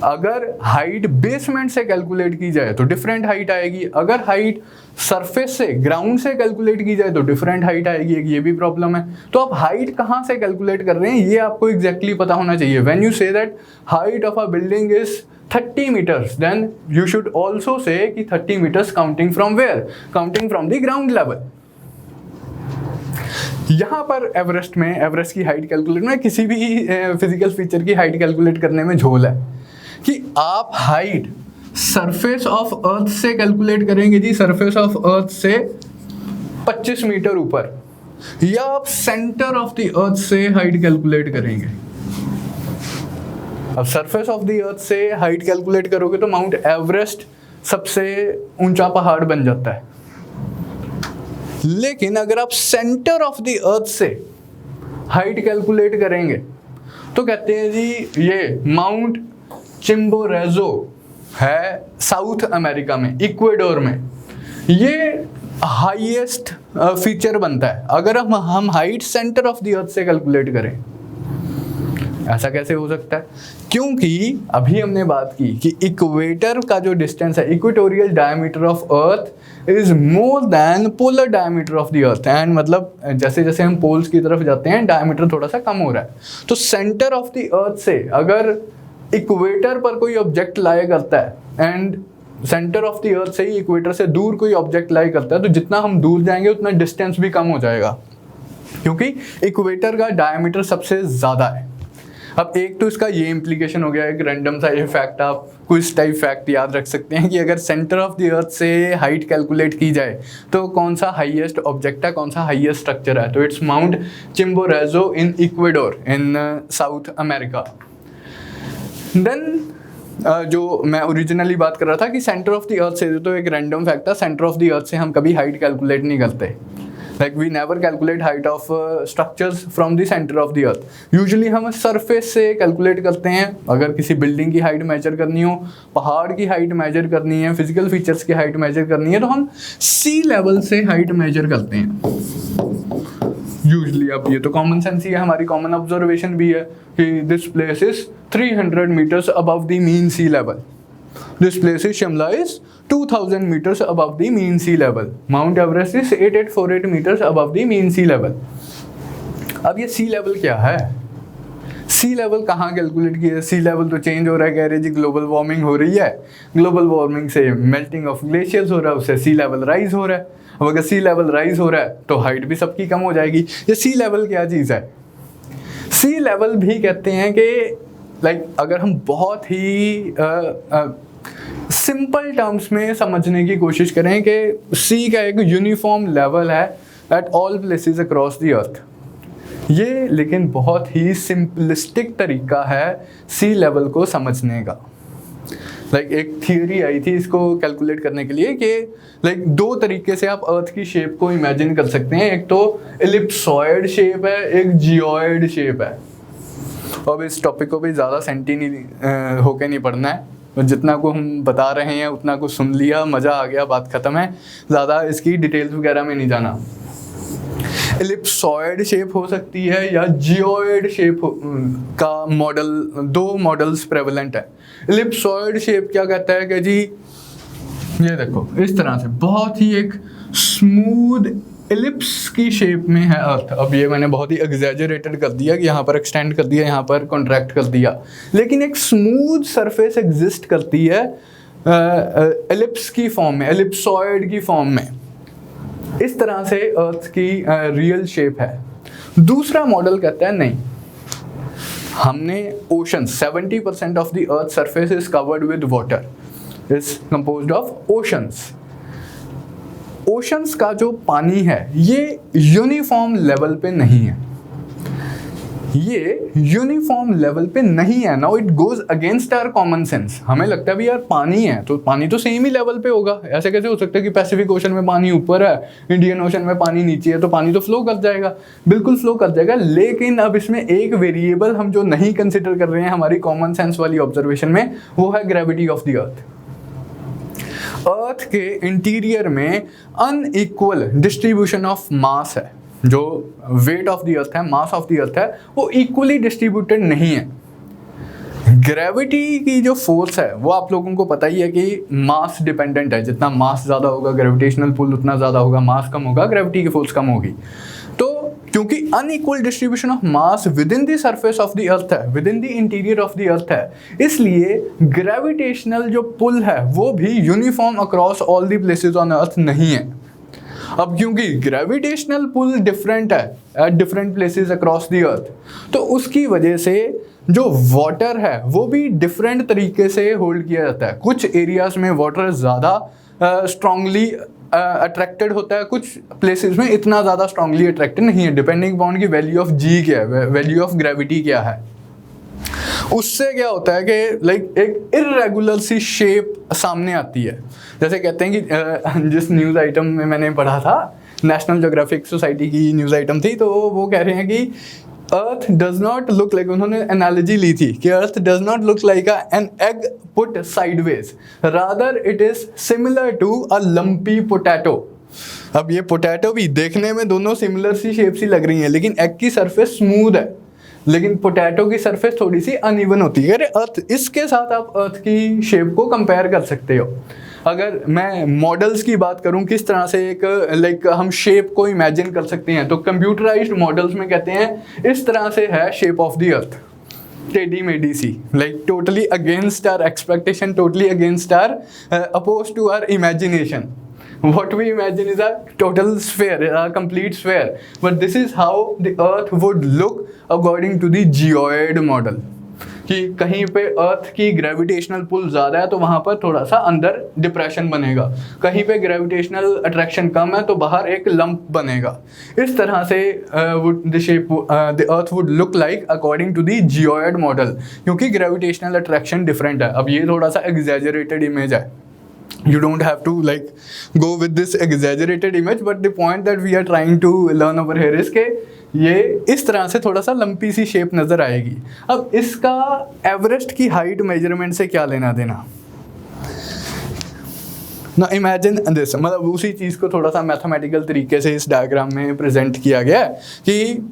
अगर हाइट बेसमेंट से कैलकुलेट की जाए तो डिफरेंट हाइट आएगी, अगर हाइट सरफेस से ग्राउंड से कैलकुलेट की जाए तो डिफरेंट हाइट आएगी। एक ये भी प्रॉब्लम है। तो आप हाइट कहाँ से कैलकुलेट कर रहे हैं ये आपको एग्जैक्टली पता होना चाहिए। When you say that height of a building is 30 meters, then you should also say कि 30 meters counting from where? Counting from the ground level. यहाँ पर एवरेस्ट में, एवरेस्ट की हाइट कैलकुलेट में, किसी भी फिजिकल फीचर की हाइट कैलकुलेट करने में झोल है कि आप हाइट सरफेस ऑफ अर्थ से कैलकुलेट करेंगे जी, सरफेस ऑफ अर्थ से 25 मीटर ऊपर, या आप सेंटर ऑफ द अर्थ से हाइट कैलकुलेट करेंगे। अब सरफेस ऑफ द अर्थ से हाइट कैलकुलेट करोगे तो माउंट एवरेस्ट सबसे ऊंचा पहाड़ बन जाता है। लेकिन अगर आप सेंटर ऑफ द अर्थ से हाइट कैलकुलेट करेंगे तो कहते हैं जी ये माउंट चिम्बोरेजो है साउथ अमेरिका में, इक्वेडोर में। ये हाईएस्ट फीचर बनता है अगर हम height centre of the earth से कैलकुलेट करें। ऐसा कैसे हो सकता है? क्योंकि अभी हमने बात की कि इक्वेटर का जो डिस्टेंस है, equatorial diameter of earth is more than polar diameter of the earth. And मतलब जैसे जैसे हम पोल्स की तरफ जाते हैं डायमीटर थोड़ा सा कम हो रहा है। तो सेंटर ऑफ द अर्थ से अगर इक्वेटर पर कोई ऑब्जेक्ट लाई करता है and centre of the earth से ही इक्वेटर से दूर कोई ऑब्जेक्ट लाई करता है, तो जितना हम दूर जाएंगे उतना डिस्टेंस भी कम हो जाएगा, क्योंकि इक्वेटर का डायमीटर सबसे ज़्यादा है। अब एक तो इसका ये इम्प्लीकेशन हो गया, एक रैंडम सा ये फैक्ट आप कुछ टाइप फैक्ट याद रख सकते हैं कि अगर सेंटर ऑफ द अर्थ से हाइट कैलकुलेट की जाए तो कौन सा हाईएस्ट ऑब्जेक्ट है, कौन सा हाईएस्ट स्ट्रक्चर है, तो it's Mount Chimborazo in Ecuador in South America. Then जो मैं ओरिजिनली बात कर रहा था कि सेंटर ऑफ द अर्थ से, तो एक रैंडम फैक्ट था, सेंटर ऑफ द अर्थ से हम कभी हाइट कैलकुलेट नहीं करते। Like we never calculate height of structures from the centre of the earth. Usually हम सरफेस से कैलकुलेट करते हैं। अगर किसी बिल्डिंग की हाइट मेजर करनी हो, पहाड़ की हाइट मेजर करनी है, फिजिकल फीचर्स की हाइट मेजर करनी है, तो हम सी लेवल से हाइट मेजर करते हैं यूजुअली। अब ये तो कॉमन सेंस ही है, हमारी कॉमन ऑब्जर्वेशन भी है कि this place is 300 metres above the mean sea level. This place is Shimla is 2000 meters above the mean sea level. Mount Everest is 8848 meters above the mean sea level. अब ये sea level क्या है? sea level कहाँ कैलकुलेट किया है? sea level तो चेंज हो रहा है, कह रहे जी ग्लोबल वार्मिंग हो रही है, ग्लोबल वार्मिंग से मेल्टिंग ऑफ ग्लेशियर्स हो रहा है, उससे sea level राइज हो रहा है। अब अगर sea level राइज हो रहा है तो हाइट भी सबकी कम हो जाएगी। ये sea level क्या चीज़ है? sea level भी कहते हैं कि लाइक अगर हम बहुत ही सिंपल टर्म्स में समझने की कोशिश करें कि सी का एक यूनिफॉर्म लेवल है at all places across the अर्थ। ये लेकिन बहुत ही सिंपलिस्टिक तरीका है सी लेवल को समझने का। लाइक एक थियरी आई थी इसको कैलकुलेट करने के लिए कि लाइक दो तरीके से आप अर्थ की शेप को इमेजिन कर सकते हैं। एक तो एलिप्सॉइड शेप है, एक जियोइड शेप है। अब इस टॉपिक को भी ज़्यादा सेंटी नहीं होके नहीं पढ़ना है, जितना को हम बता रहे हैं उतना को सुन लिया, मज़ा आ गया, बात ख़त्म है, ज़्यादा इसकी डिटेल्स वगैरह में नहीं जाना। एलिप्सॉइड शेप हो सकती है या जियोइड शेप का मॉडल, दो मॉडल्स प्रेवलेंट है। एलिप्सॉइड शेप क्या कहता है कि जी ये देखो इस तरह से बहुत ही एक स्मूथ एलिप्स की शेप में है अर्थ। अब ये मैंने बहुत ही एग्जैजरेटेड कर दिया कि यहाँ पर एक्सटेंड कर दिया, यहाँ पर कॉन्ट्रैक्ट कर दिया, लेकिन एक स्मूथ सरफेस एग्जिस्ट करती है एलिप्स की फॉर्म में, एलिप्सॉइड की फॉर्म में। इस तरह से अर्थ की रियल शेप है। दूसरा मॉडल कहता है नहीं, हमने ocean 70% of the earth surface is covered with water, is composed of oceans. Oceans का जो पानी है ये यूनिफॉर्म लेवल पे नहीं है, ये यूनिफॉर्म लेवल पे नहीं है। Now it goes against our common sense. हमें लगता है भी यार पानी है तो पानी तो सेम ही लेवल पे होगा, ऐसे कैसे हो सकता है कि पैसिफिक ओशन में पानी ऊपर है, इंडियन ओशन में पानी नीचे है, तो पानी तो फ्लो कर जाएगा। बिल्कुल फ्लो कर जाएगा, लेकिन अब इसमें एक वेरिएबल हम जो नहीं कंसिडर कर रहे हैं हमारी कॉमन सेंस वाली ऑब्जर्वेशन में, वो है ग्रेविटी ऑफ द अर्थ। अर्थ के इंटीरियर में अनइक्वल डिस्ट्रीब्यूशन ऑफ मास है। जो वेट ऑफ द अर्थ है, मास ऑफ द अर्थ है, वो इक्वली डिस्ट्रीब्यूटेड नहीं है। ग्रेविटी की जो फोर्स है वो आप लोगों को पता ही है कि मास डिपेंडेंट है। जितना मास ज़्यादा होगा ग्रेविटेशनल पुल उतना ज़्यादा होगा, मास कम होगा ग्रेविटी की फोर्स कम होगी। तो क्योंकि unequal distribution of mass within the surface of the earth है, within the interior of the earth है, इसलिए ग्रेविटेशनल जो पुल है वो भी uniform across all the places on earth नहीं है। अब क्योंकि ग्रेविटेशनल पुल डिफरेंट है at different places across the earth, तो उसकी वजह से जो वाटर है वो भी डिफरेंट तरीके से होल्ड किया जाता है। कुछ एरियाज में वाटर ज़्यादा स्ट्रांगली अट्रैक्टेड होता है, कुछ प्लेसेस में इतना ज़्यादा स्ट्रांगली अट्रैक्टेड नहीं है, डिपेंडिंग अपॉन की वैल्यू ऑफ जी क्या है, वैल्यू ऑफ ग्रेविटी क्या है। उससे क्या होता है कि लाइक एक इर्रेगुलर सी शेप सामने आती है। जैसे कहते हैं कि जिस न्यूज़ आइटम में मैंने पढ़ा था, नेशनल ज्योग्राफिक सोसाइटी की न्यूज़ आइटम थी, तो वो कह रहे हैं कि earth does not look like, उन्होंने एनालॉजी ली थी कि earth does not look like an egg put sideways, rather it is similar to a lumpy potato. अब ये पोटैटो भी देखने में दोनों सिमिलर सी शेप सी लग रही हैं, लेकिन एग की सरफेस स्मूथ है, लेकिन पोटैटो की सरफेस थोड़ी सी अनइवन होती है। अरे अर्थ, इसके साथ आप अर्थ की शेप को कंपेयर कर सकते हो। अगर मैं मॉडल्स की बात करूं किस तरह से एक लाइक हम शेप को इमेजिन कर सकते हैं, तो कंप्यूटराइज्ड मॉडल्स में कहते हैं इस तरह से है शेप ऑफ द अर्थ, टेढ़ी मेढ़ी सी, like totally against our expectation, totally against our oppose to our imagination. What we imagine is a total sphere, a complete sphere, but this is how the earth would look according to the geoid model. कि कहीं पे अर्थ की ग्रेविटेशनल पुल ज़्यादा है तो वहाँ पर थोड़ा सा अंदर डिप्रेशन बनेगा, कहीं पे ग्रेविटेशनल अट्रैक्शन कम है तो बाहर एक लंप बनेगा. इस तरह से the earth would look like according to the geoid model, क्योंकि ग्रेविटेशनल अट्रैक्शन डिफरेंट है. अब ये थोड़ा सा एग्जैजरेटेड इमेज है, You don't have to like go with this exaggerated image, but the point that we are trying to learn over here is के ये इस तरह से थोड़ा सा लंपी सी शेप नज़र आएगी। अब इसका एवरेस्ट की हाइट मेजरमेंट से क्या लेना देना? ना इमेजिन दिस, मतलब उसी चीज़ को थोड़ा सा मैथमेटिकल तरीके से इस डायग्राम में प्रेजेंट किया गया है कि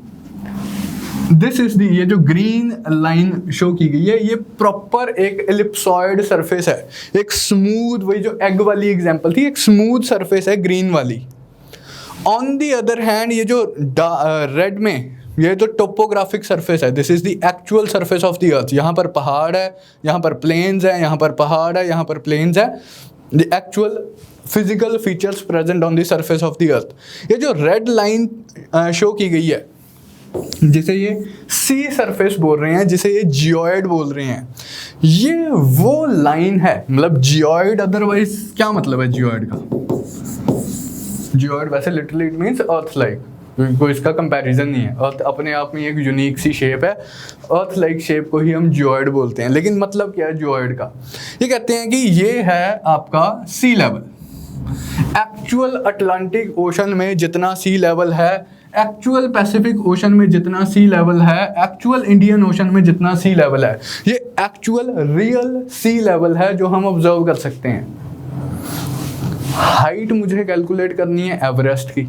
दिस इज दी, ये जो ग्रीन लाइन शो की गई है ये प्रॉपर एक एलिप्सॉइड सरफेस है, एक स्मूथ, वही जो एग वाली एग्जांपल थी, एक स्मूथ सरफेस है ग्रीन वाली। ऑन दी अदर हैंड ये जो रेड में ये जो टोपोग्राफिक सरफेस है, this is the actual surface of the अर्थ। यहाँ पर पहाड़ है, यहाँ पर प्लेन्स है, यहाँ पर पहाड़ है, यहाँ पर प्लेन्स है, the actual physical features present on the surface of the अर्थ। ये जो रेड लाइन शो की गई है जिसे ये सी सरफेस बोल रहे हैं, जिसे ये जियोइड बोल रहे हैं, ये वो लाइन है। मतलब जियोइड अदरवाइज क्या मतलब है जियोइड का? जियोइड वैसे literally it means earth like, कोई इसका कंपैरिजन नहीं है। अर्थ अपने आप में एक यूनिक सी शेप है, अर्थ लाइक शेप को ही हम जियोइड बोलते हैं। लेकिन मतलब क्या है जियोइड का? ये कहते हैं कि ये है आपका सी लेवल। एक्चुअल अटलांटिक ओशन में जितना सी लेवल है, एक्चुअल पैसिफिक ओशन में जितना सी लेवल है, एक्चुअल इंडियन ओशन में जितना सी लेवल है, ये एक्चुअल रियल सी लेवल है जो हम ऑब्जर्व कर सकते हैं। हाइट मुझे कैलकुलेट करनी है एवरेस्ट की,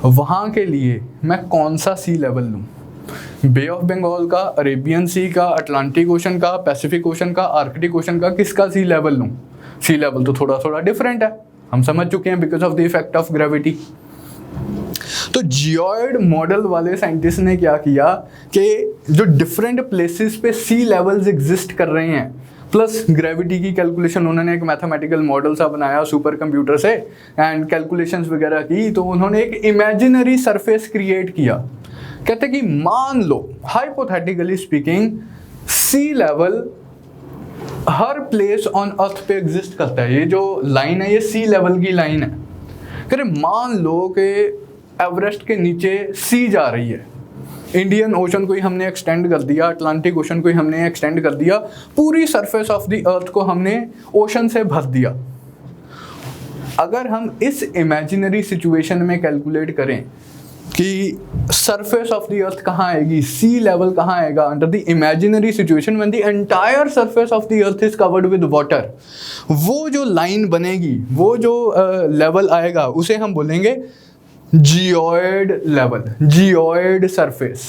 वहाँ के लिए मैं कौन सा सी लेवल लूँ? बे ऑफ बंगाल का, अरेबियन सी का, अटलांटिक ओशन का, पैसिफिक ओशन का, आर्कटिक ओशन का, किसका सी लेवल लूँ? सी लेवल तो थोड़ा थोड़ा डिफरेंट है, हम समझ चुके हैं, because of the effect of gravity. तो जियोइड मॉडल वाले साइंटिस्ट ने क्या किया कि जो डिफरेंट प्लेसेस पे सी लेवल्स एग्जिस्ट कर रहे हैं, प्लस ग्रेविटी की कैलकुलेशन, उन्होंने एक मैथमेटिकल मॉडल सा बनाया सुपर कंप्यूटर से एंड कैलकुलेशंस वगैरह की, तो उन्होंने एक इमेजिनरी सरफेस क्रिएट किया। कहते कि मान लो हाइपोथेटिकली स्पीकिंग सी लेवल हर प्लेस ऑन अर्थ पे एग्जिस्ट करता है। ये जो लाइन है ये सी लेवल की लाइन है। कहते मान लो कि एवरेस्ट के नीचे सी जा रही है, इंडियन ओशन को ही हमने एक्सटेंड कर दिया, अटलांटिक ओशन को ही हमने एक्सटेंड कर दिया, पूरी सरफेस ऑफ द अर्थ को हमने ओशन से भर दिया। अगर हम इस इमेजिनरी सिचुएशन में कैलकुलेट करें कि सरफेस ऑफ द अर्थ कहाँ आएगी, सी लेवल कहाँ आएगा under the imaginary situation when the entire surface of the earth is covered with water, वो जो लाइन बनेगी, वो जो लेवल आएगा, उसे हम बोलेंगे जियोइड लेवल, जियोइड सरफेस।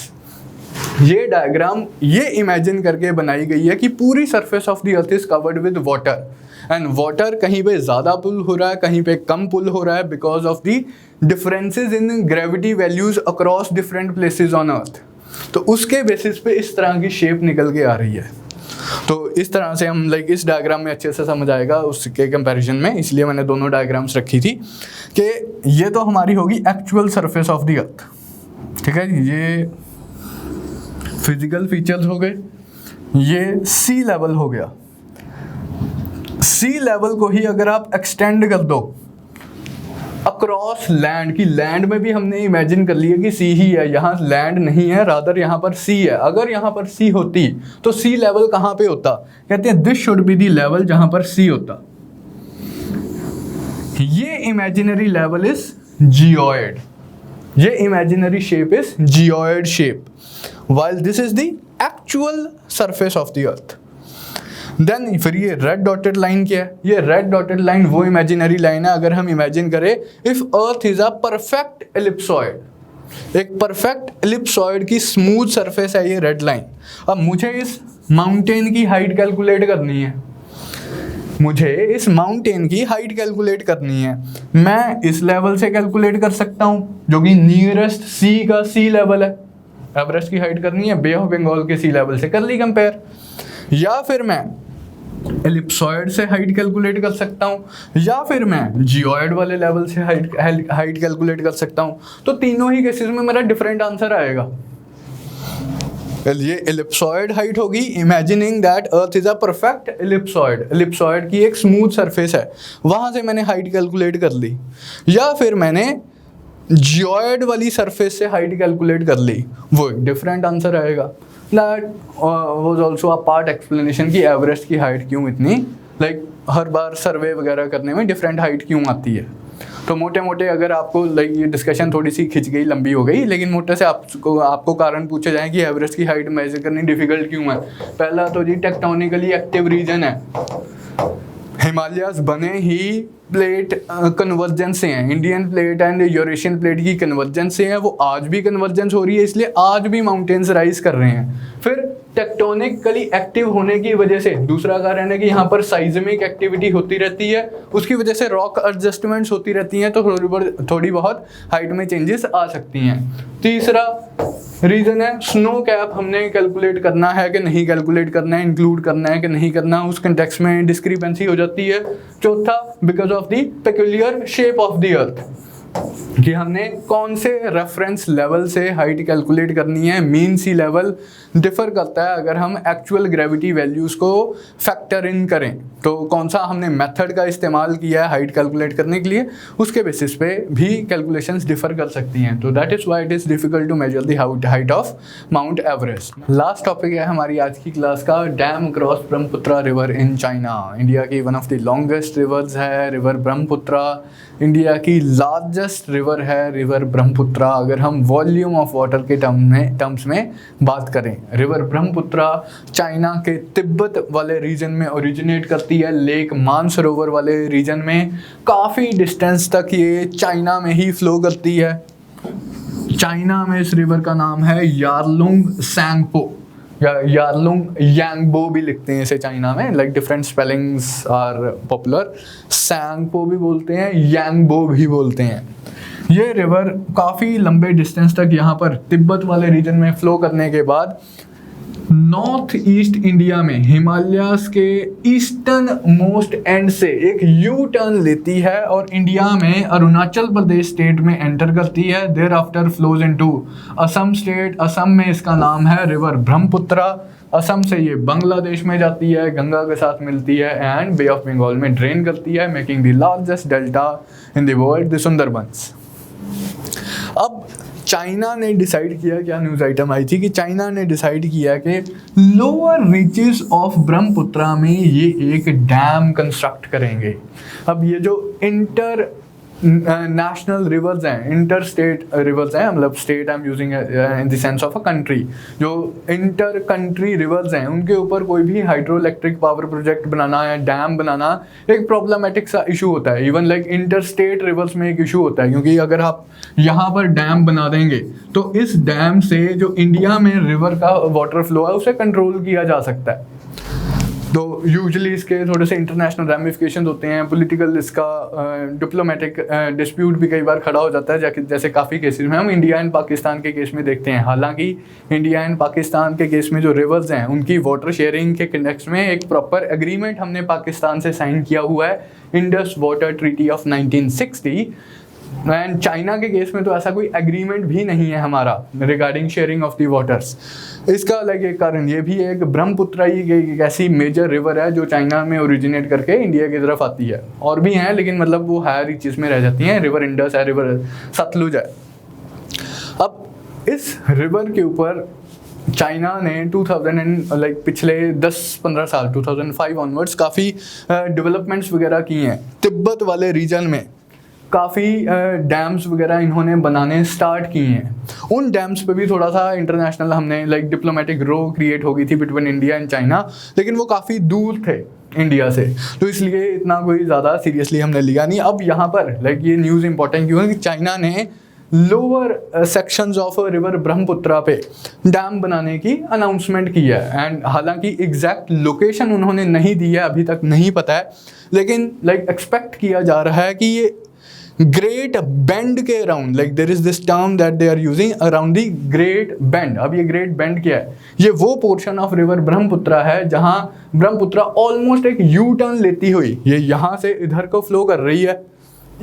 ये डायग्राम ये इमेजिन करके बनाई गई है कि पूरी surface of the earth is covered with water and water कहीं पे ज़्यादा पुल हो रहा है, कहीं पे कम पुल हो रहा है, because of the differences in gravity values across different places on अर्थ। तो उसके बेसिस पे इस तरह की शेप निकल के आ रही है। तो इस तरह से हम लाइक इस डायग्राम में अच्छे से समझ आएगा उसके कंपैरिजन में, इसलिए मैंने दोनों डायग्राम्स रखी थी कि ये तो हमारी होगी एक्चुअल सरफेस ऑफ द अर्थ, ठीक है, ये फिजिकल फीचर्स हो गए, ये सी लेवल हो गया। सी लेवल को ही अगर आप एक्सटेंड कर दो अक्रॉस लैंड, की लैंड में भी हमने इमेजिन कर लिया कि सी ही है, यहाँ लैंड नहीं है, रादर यहाँ पर सी है। अगर यहाँ पर सी होती तो सी लेवल कहाँ पे होता? कहते हैं this should be the level जहाँ पर सी होता। ये इमेजिनरी लेवल इज जियोइड, ये imaginary shape is geoid shape, while this is the actual surface of the earth। Then फिर ये रेड डॉटेड लाइन क्या है? ये रेड डॉटेड लाइन वो इमेजिनरी लाइन है। अगर हम इमेजिन करें if earth is a perfect ellipsoid, एक परफेक्ट एलिप्सॉइड की स्मूथ सरफेस है ये रेड लाइन। अब मुझे इस माउंटेन की हाइट कैलकुलेट करनी है, मुझे इस माउंटेन की हाइट कैलकुलेट करनी है। मैं इस लेवल से कैलकुलेट कर सकता हूँ जो कि नियरेस्ट सी का सी लेवल है। एवरेस्ट की हाइट करनी है, बे ऑफ बंगाल के सी लेवल से कर ली कंपेयर। या फिर मैं एलिप्सॉइड से हाइट कैलकुलेट कर सकता हूँ, या फिर मैं जियोइड वाले लेवल से हाइट कैलकुलेट कर सकता हूँ। तो तीनों ही केसेस में मेरा डिफरेंट आंसर आएगा। ये एलिप्सॉइड हाइट होगी, imagining that earth is a perfect ellipsoid, ellipsoid की एक स्मूथ सरफेस है, वहाँ से मैंने हाइट कैलकुलेट कर ली। या फिर मैंने जियोइड वाली सरफेस से हाइट कैलकुलेट कर ली, वो एक डिफरेंट आंसर आएगा। That was also a part explanation की एवरेस्ट की हाइट क्यों इतनी लाइक हर बार सर्वे वगैरह करने में डिफरेंट हाइट क्यों आती है। तो मोटे मोटे अगर आपको लाइक ये डिस्कशन थोड़ी सी खिंच गई, लंबी हो गई, लेकिन मोटे से आपको कारण पूछे जाए कि एवरेस्ट की हाइट मेजर करनी डिफिकल्ट क्यों है। पहला तो जी टेक्टोनिकली एक्टिव रीजन है, हिमालयास बने ही प्लेट कन्वर्जेंस से हैं, Indian plate and Eurasian plate की कन्वर्जेंस से है, वो आज भी कन्वर्जेंस हो रही है, इसलिए आज भी माउंटेन्स राइज कर रहे हैं। फिर टेक्टोनिकली एक्टिव होने की वजह से दूसरा कारण है कि यहाँ पर साइज्मिक एक्टिविटी होती रहती है, उसकी वजह से रॉक एडजस्टमेंट्स होती रहती हैं, तो थोड़ी बहुत हाइट में चेंजेस आ सकती हैं। तीसरा रीज़न है स्नो कैप हमने कैलकुलेट करना है कि नहीं कैलकुलेट करना है, इंक्लूड करना है कि नहीं करना, उस कंटेक्स्ट में डिस्क्रिपेंसी हो जाती है। चौथा because of the peculiar shape of the अर्थ, कि हमने कौन से रेफरेंस लेवल से हाइट कैलकुलेट करनी है। मीन सी लेवल डिफर करता है अगर हम एक्चुअल ग्रेविटी वैल्यूज़ को फैक्टर इन करें, तो कौन सा हमने मेथड का इस्तेमाल किया है हाइट कैलकुलेट करने के लिए, उसके बेसिस पे भी कैलकुलेशंस डिफर कर सकती हैं। तो that is why it is difficult to measure the height of Mount Everest. Last topic है हमारी आज की क्लास का, dam across Brahmaputra river in China. India की one of the longest rivers है रिवर ब्रह्मपुत्रा, इंडिया की लार्जेस्ट रिवर है रिवर ब्रह्मपुत्रा अगर हम वॉल्यूम ऑफ वाटर के टर्म्स में बात करें। रिवर ब्रह्मपुत्रा चाइना के तिब्बत वाले रीजन में ओरिजिनेट करती है, लेक मानसरोवर वाले रीजन में काफ़ी डिस्टेंस तक ये चाइना में ही फ्लो करती है। चाइना में इस रिवर का नाम है यारलुंग सैंगपो या यारलुंग यांगबो भी लिखते हैं इसे चाइना में, like different spellings are popular. Tsangpo भी बोलते हैं, यांगबो भी बोलते हैं। ये रिवर काफ़ी लंबे डिस्टेंस तक यहाँ पर तिब्बत वाले रीजन में फ्लो करने के बाद नॉर्थ ईस्ट इंडिया में हिमालयास के ईस्टर्न मोस्ट एंड से एक यू टर्न लेती है और इंडिया में अरुणाचल प्रदेश स्टेट में एंटर करती है। Thereafter flows into Assam state, Assam में इसका नाम है रिवर ब्रह्मपुत्रा। असम से ये बांग्लादेश में जाती है, गंगा के साथ मिलती है एंड बे ऑफ बंगाल में ड्रेन करती है, making the largest delta in the world, the Sundarbans. अब चाइना ने डिसाइड किया, क्या न्यूज़ आइटम आई थी कि चाइना ने डिसाइड किया कि लोअर रीचेस ऑफ ब्रह्मपुत्रा में ये एक डैम कंस्ट्रक्ट करेंगे। अब ये जो इंटर नेशनल रिवर्स हैं, इंटर स्टेट रिवर्स हैं, मतलब state I am using in the sense of a country, जो इंटर कंट्री रिवर्स हैं उनके ऊपर कोई भी हाइड्रो इलेक्ट्रिक पावर प्रोजेक्ट बनाना या डैम बनाना एक प्रॉब्लमेटिक सा इशू होता है। Even like inter state reverse में एक इशू होता है, क्योंकि अगर आप यहाँ पर डैम बना देंगे तो इस डैम से जो इंडिया में रिवर का वाटर फ्लो है उसे कंट्रोल किया जा सकता है। तो यूजुअली इसके थोड़े से इंटरनेशनल रैमिफिकेशन होते हैं, पॉलिटिकल इसका डिप्लोमेटिक डिस्प्यूट भी कई बार खड़ा हो जाता है, जैसे काफ़ी केसेस में हम इंडिया एंड पाकिस्तान के केस में देखते हैं। हालांकि इंडिया एंड पाकिस्तान के केस में जो रिवर्स हैं उनकी वाटर शेयरिंग के कंटेक्स्ट में एक प्रॉपर एग्रीमेंट हमने पाकिस्तान से साइन किया हुआ है, Indus water treaty of 1960। And China के केस में तो ऐसा कोई एग्रीमेंट भी नहीं है हमारा regarding sharing of the waters. इसका लाइक एक कारण ये भी है कि ब्रह्मपुत्रा ही एक ऐसी मेजर रिवर है जो चाइना में ओरिजिनेट करके इंडिया की तरफ आती है। और भी हैं लेकिन मतलब वो हायर रीचेस में रह जाती हैं। रिवर इंडस है, रिवर सतलुज है। अब इस रिवर के ऊपर चाइना ने 2000 पिछले 10-15 साल 2005 ऑनवर्ड्स काफ़ी डेवलपमेंट्स वगैरह की हैं। तिब्बत वाले रीजन में काफ़ी डैम्स वगैरह इन्होंने बनाने स्टार्ट किए हैं। उन डैम्स पे भी थोड़ा सा इंटरनेशनल हमने लाइक डिप्लोमेटिक रो क्रिएट हो गई थी बिटवीन इंडिया एंड चाइना, लेकिन वो काफ़ी दूर थे इंडिया से, तो इसलिए इतना कोई ज़्यादा सीरियसली हमने लिया नहीं। अब यहाँ पर लाइक ये न्यूज़ इंपॉर्टेंट क्यों है कि चाइना ने lower sections of river Brahmaputra पे डैम बनाने की अनाउंसमेंट की है। एंड हालांकि एग्जैक्ट लोकेशन उन्होंने नहीं दी है, अभी तक नहीं पता है, लेकिन लाइक एक्सपेक्ट किया जा रहा है कि ये ग्रेट बेंड के around, like there is this term that they are using around the great bend. अब ये ग्रेट बेंड क्या है? ये वो पोर्शन ऑफ रिवर ब्रह्मपुत्रा है जहां ब्रह्मपुत्रा ऑलमोस्ट एक यू टर्न लेती हुई, ये यहाँ से इधर को फ्लो कर रही है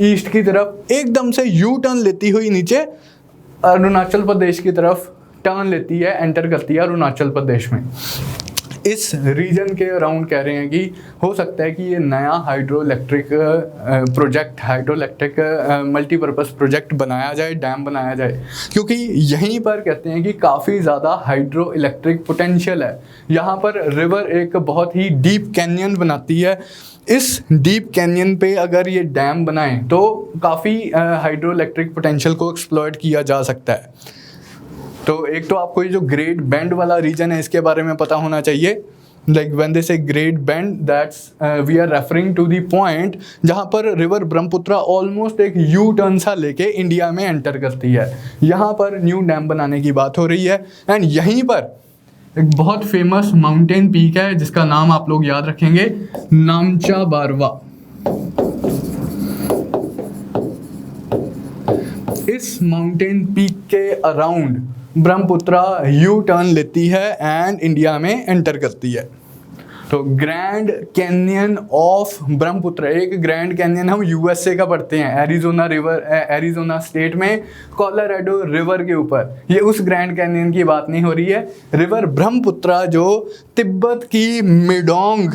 ईस्ट की तरफ, एकदम से यू टर्न लेती हुई नीचे अरुणाचल प्रदेश की तरफ टर्न लेती है, एंटर करती है अरुणाचल प्रदेश में। इस रीजन के अराउंड कह रहे हैं कि हो सकता है कि ये नया hydro electric project, hydro electric multipurpose project बनाया जाए, डैम बनाया जाए, क्योंकि यहीं पर कहते हैं कि काफ़ी ज़्यादा हाइड्रो इलेक्ट्रिक पोटेंशियल है। यहाँ पर रिवर एक बहुत ही डीप कैनियन बनाती है। इस डीप कैनियन पे अगर ये डैम बनाएं तो काफ़ी हाइड्रो इलेक्ट्रिक पोटेंशियल को एक्सप्लॉइट किया जा सकता है। तो एक तो आपको ये जो ग्रेट बेंड वाला रीजन है इसके बारे में पता होना चाहिए। Like when they say great bend, that's we are referring to the point जहाँ पर रिवर ब्रह्मपुत्रा ऑलमोस्ट एक यू टर्न सा लेके इंडिया में एंटर करती है। यहाँ पर न्यू डैम बनाने की बात हो रही है। एंड यहीं पर एक बहुत फेमस माउंटेन पीक है जिसका नाम आप लोग याद रखेंगे, नामचा बारवा। इस माउंटेन पीक के अराउंड ब्रह्मपुत्रा यू टर्न लेती है एंड इंडिया में एंटर करती है। तो ग्रैंड कैनियन ऑफ ब्रह्मपुत्रा, एक ग्रैंड कैनियन हम यूएसए का पढ़ते हैं, एरिजोना रिवर, एरिजोना स्टेट में कोलोराडो रिवर के ऊपर। ये उस ग्रैंड कैनियन की बात नहीं हो रही है। रिवर ब्रह्मपुत्रा जो तिब्बत की मिडोंग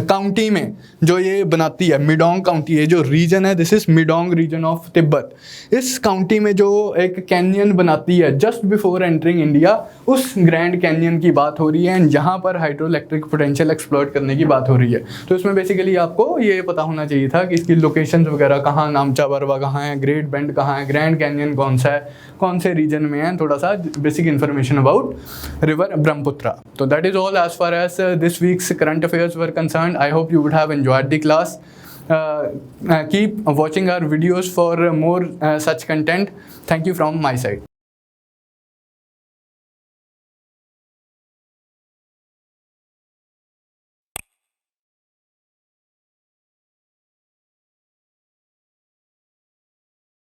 काउंटी में जो ये बनाती है, मिडोंग काउंटी है जो रीजन है, this is Medog region of Tibet. इस काउंटी में जो एक कैनियन बनाती है जस्ट बिफोर एंटरिंग इंडिया, उस ग्रैंड कैनियन की बात हो रही है। एंड यहाँ पर हाइड्रो इलेक्ट्रिक पोटेंशियल एक्सप्लॉइट करने की बात हो रही है। तो इसमें बेसिकली आपको ये पता होना चाहिए था कि इसकी लोकेशंस वगैरह कहाँ, नामचा बारवा कहाँ है, ग्रेट बेंड कहाँ है, ग्रैंड कैनियन कौन सा है, कौन से रीजन में है, थोड़ा सा basic information about river Brahmaputra. तो that is all as far as this week's current affairs were concerned. I hope you would have enjoyed the class. Keep watching our videos for more such content. Thank you from my side.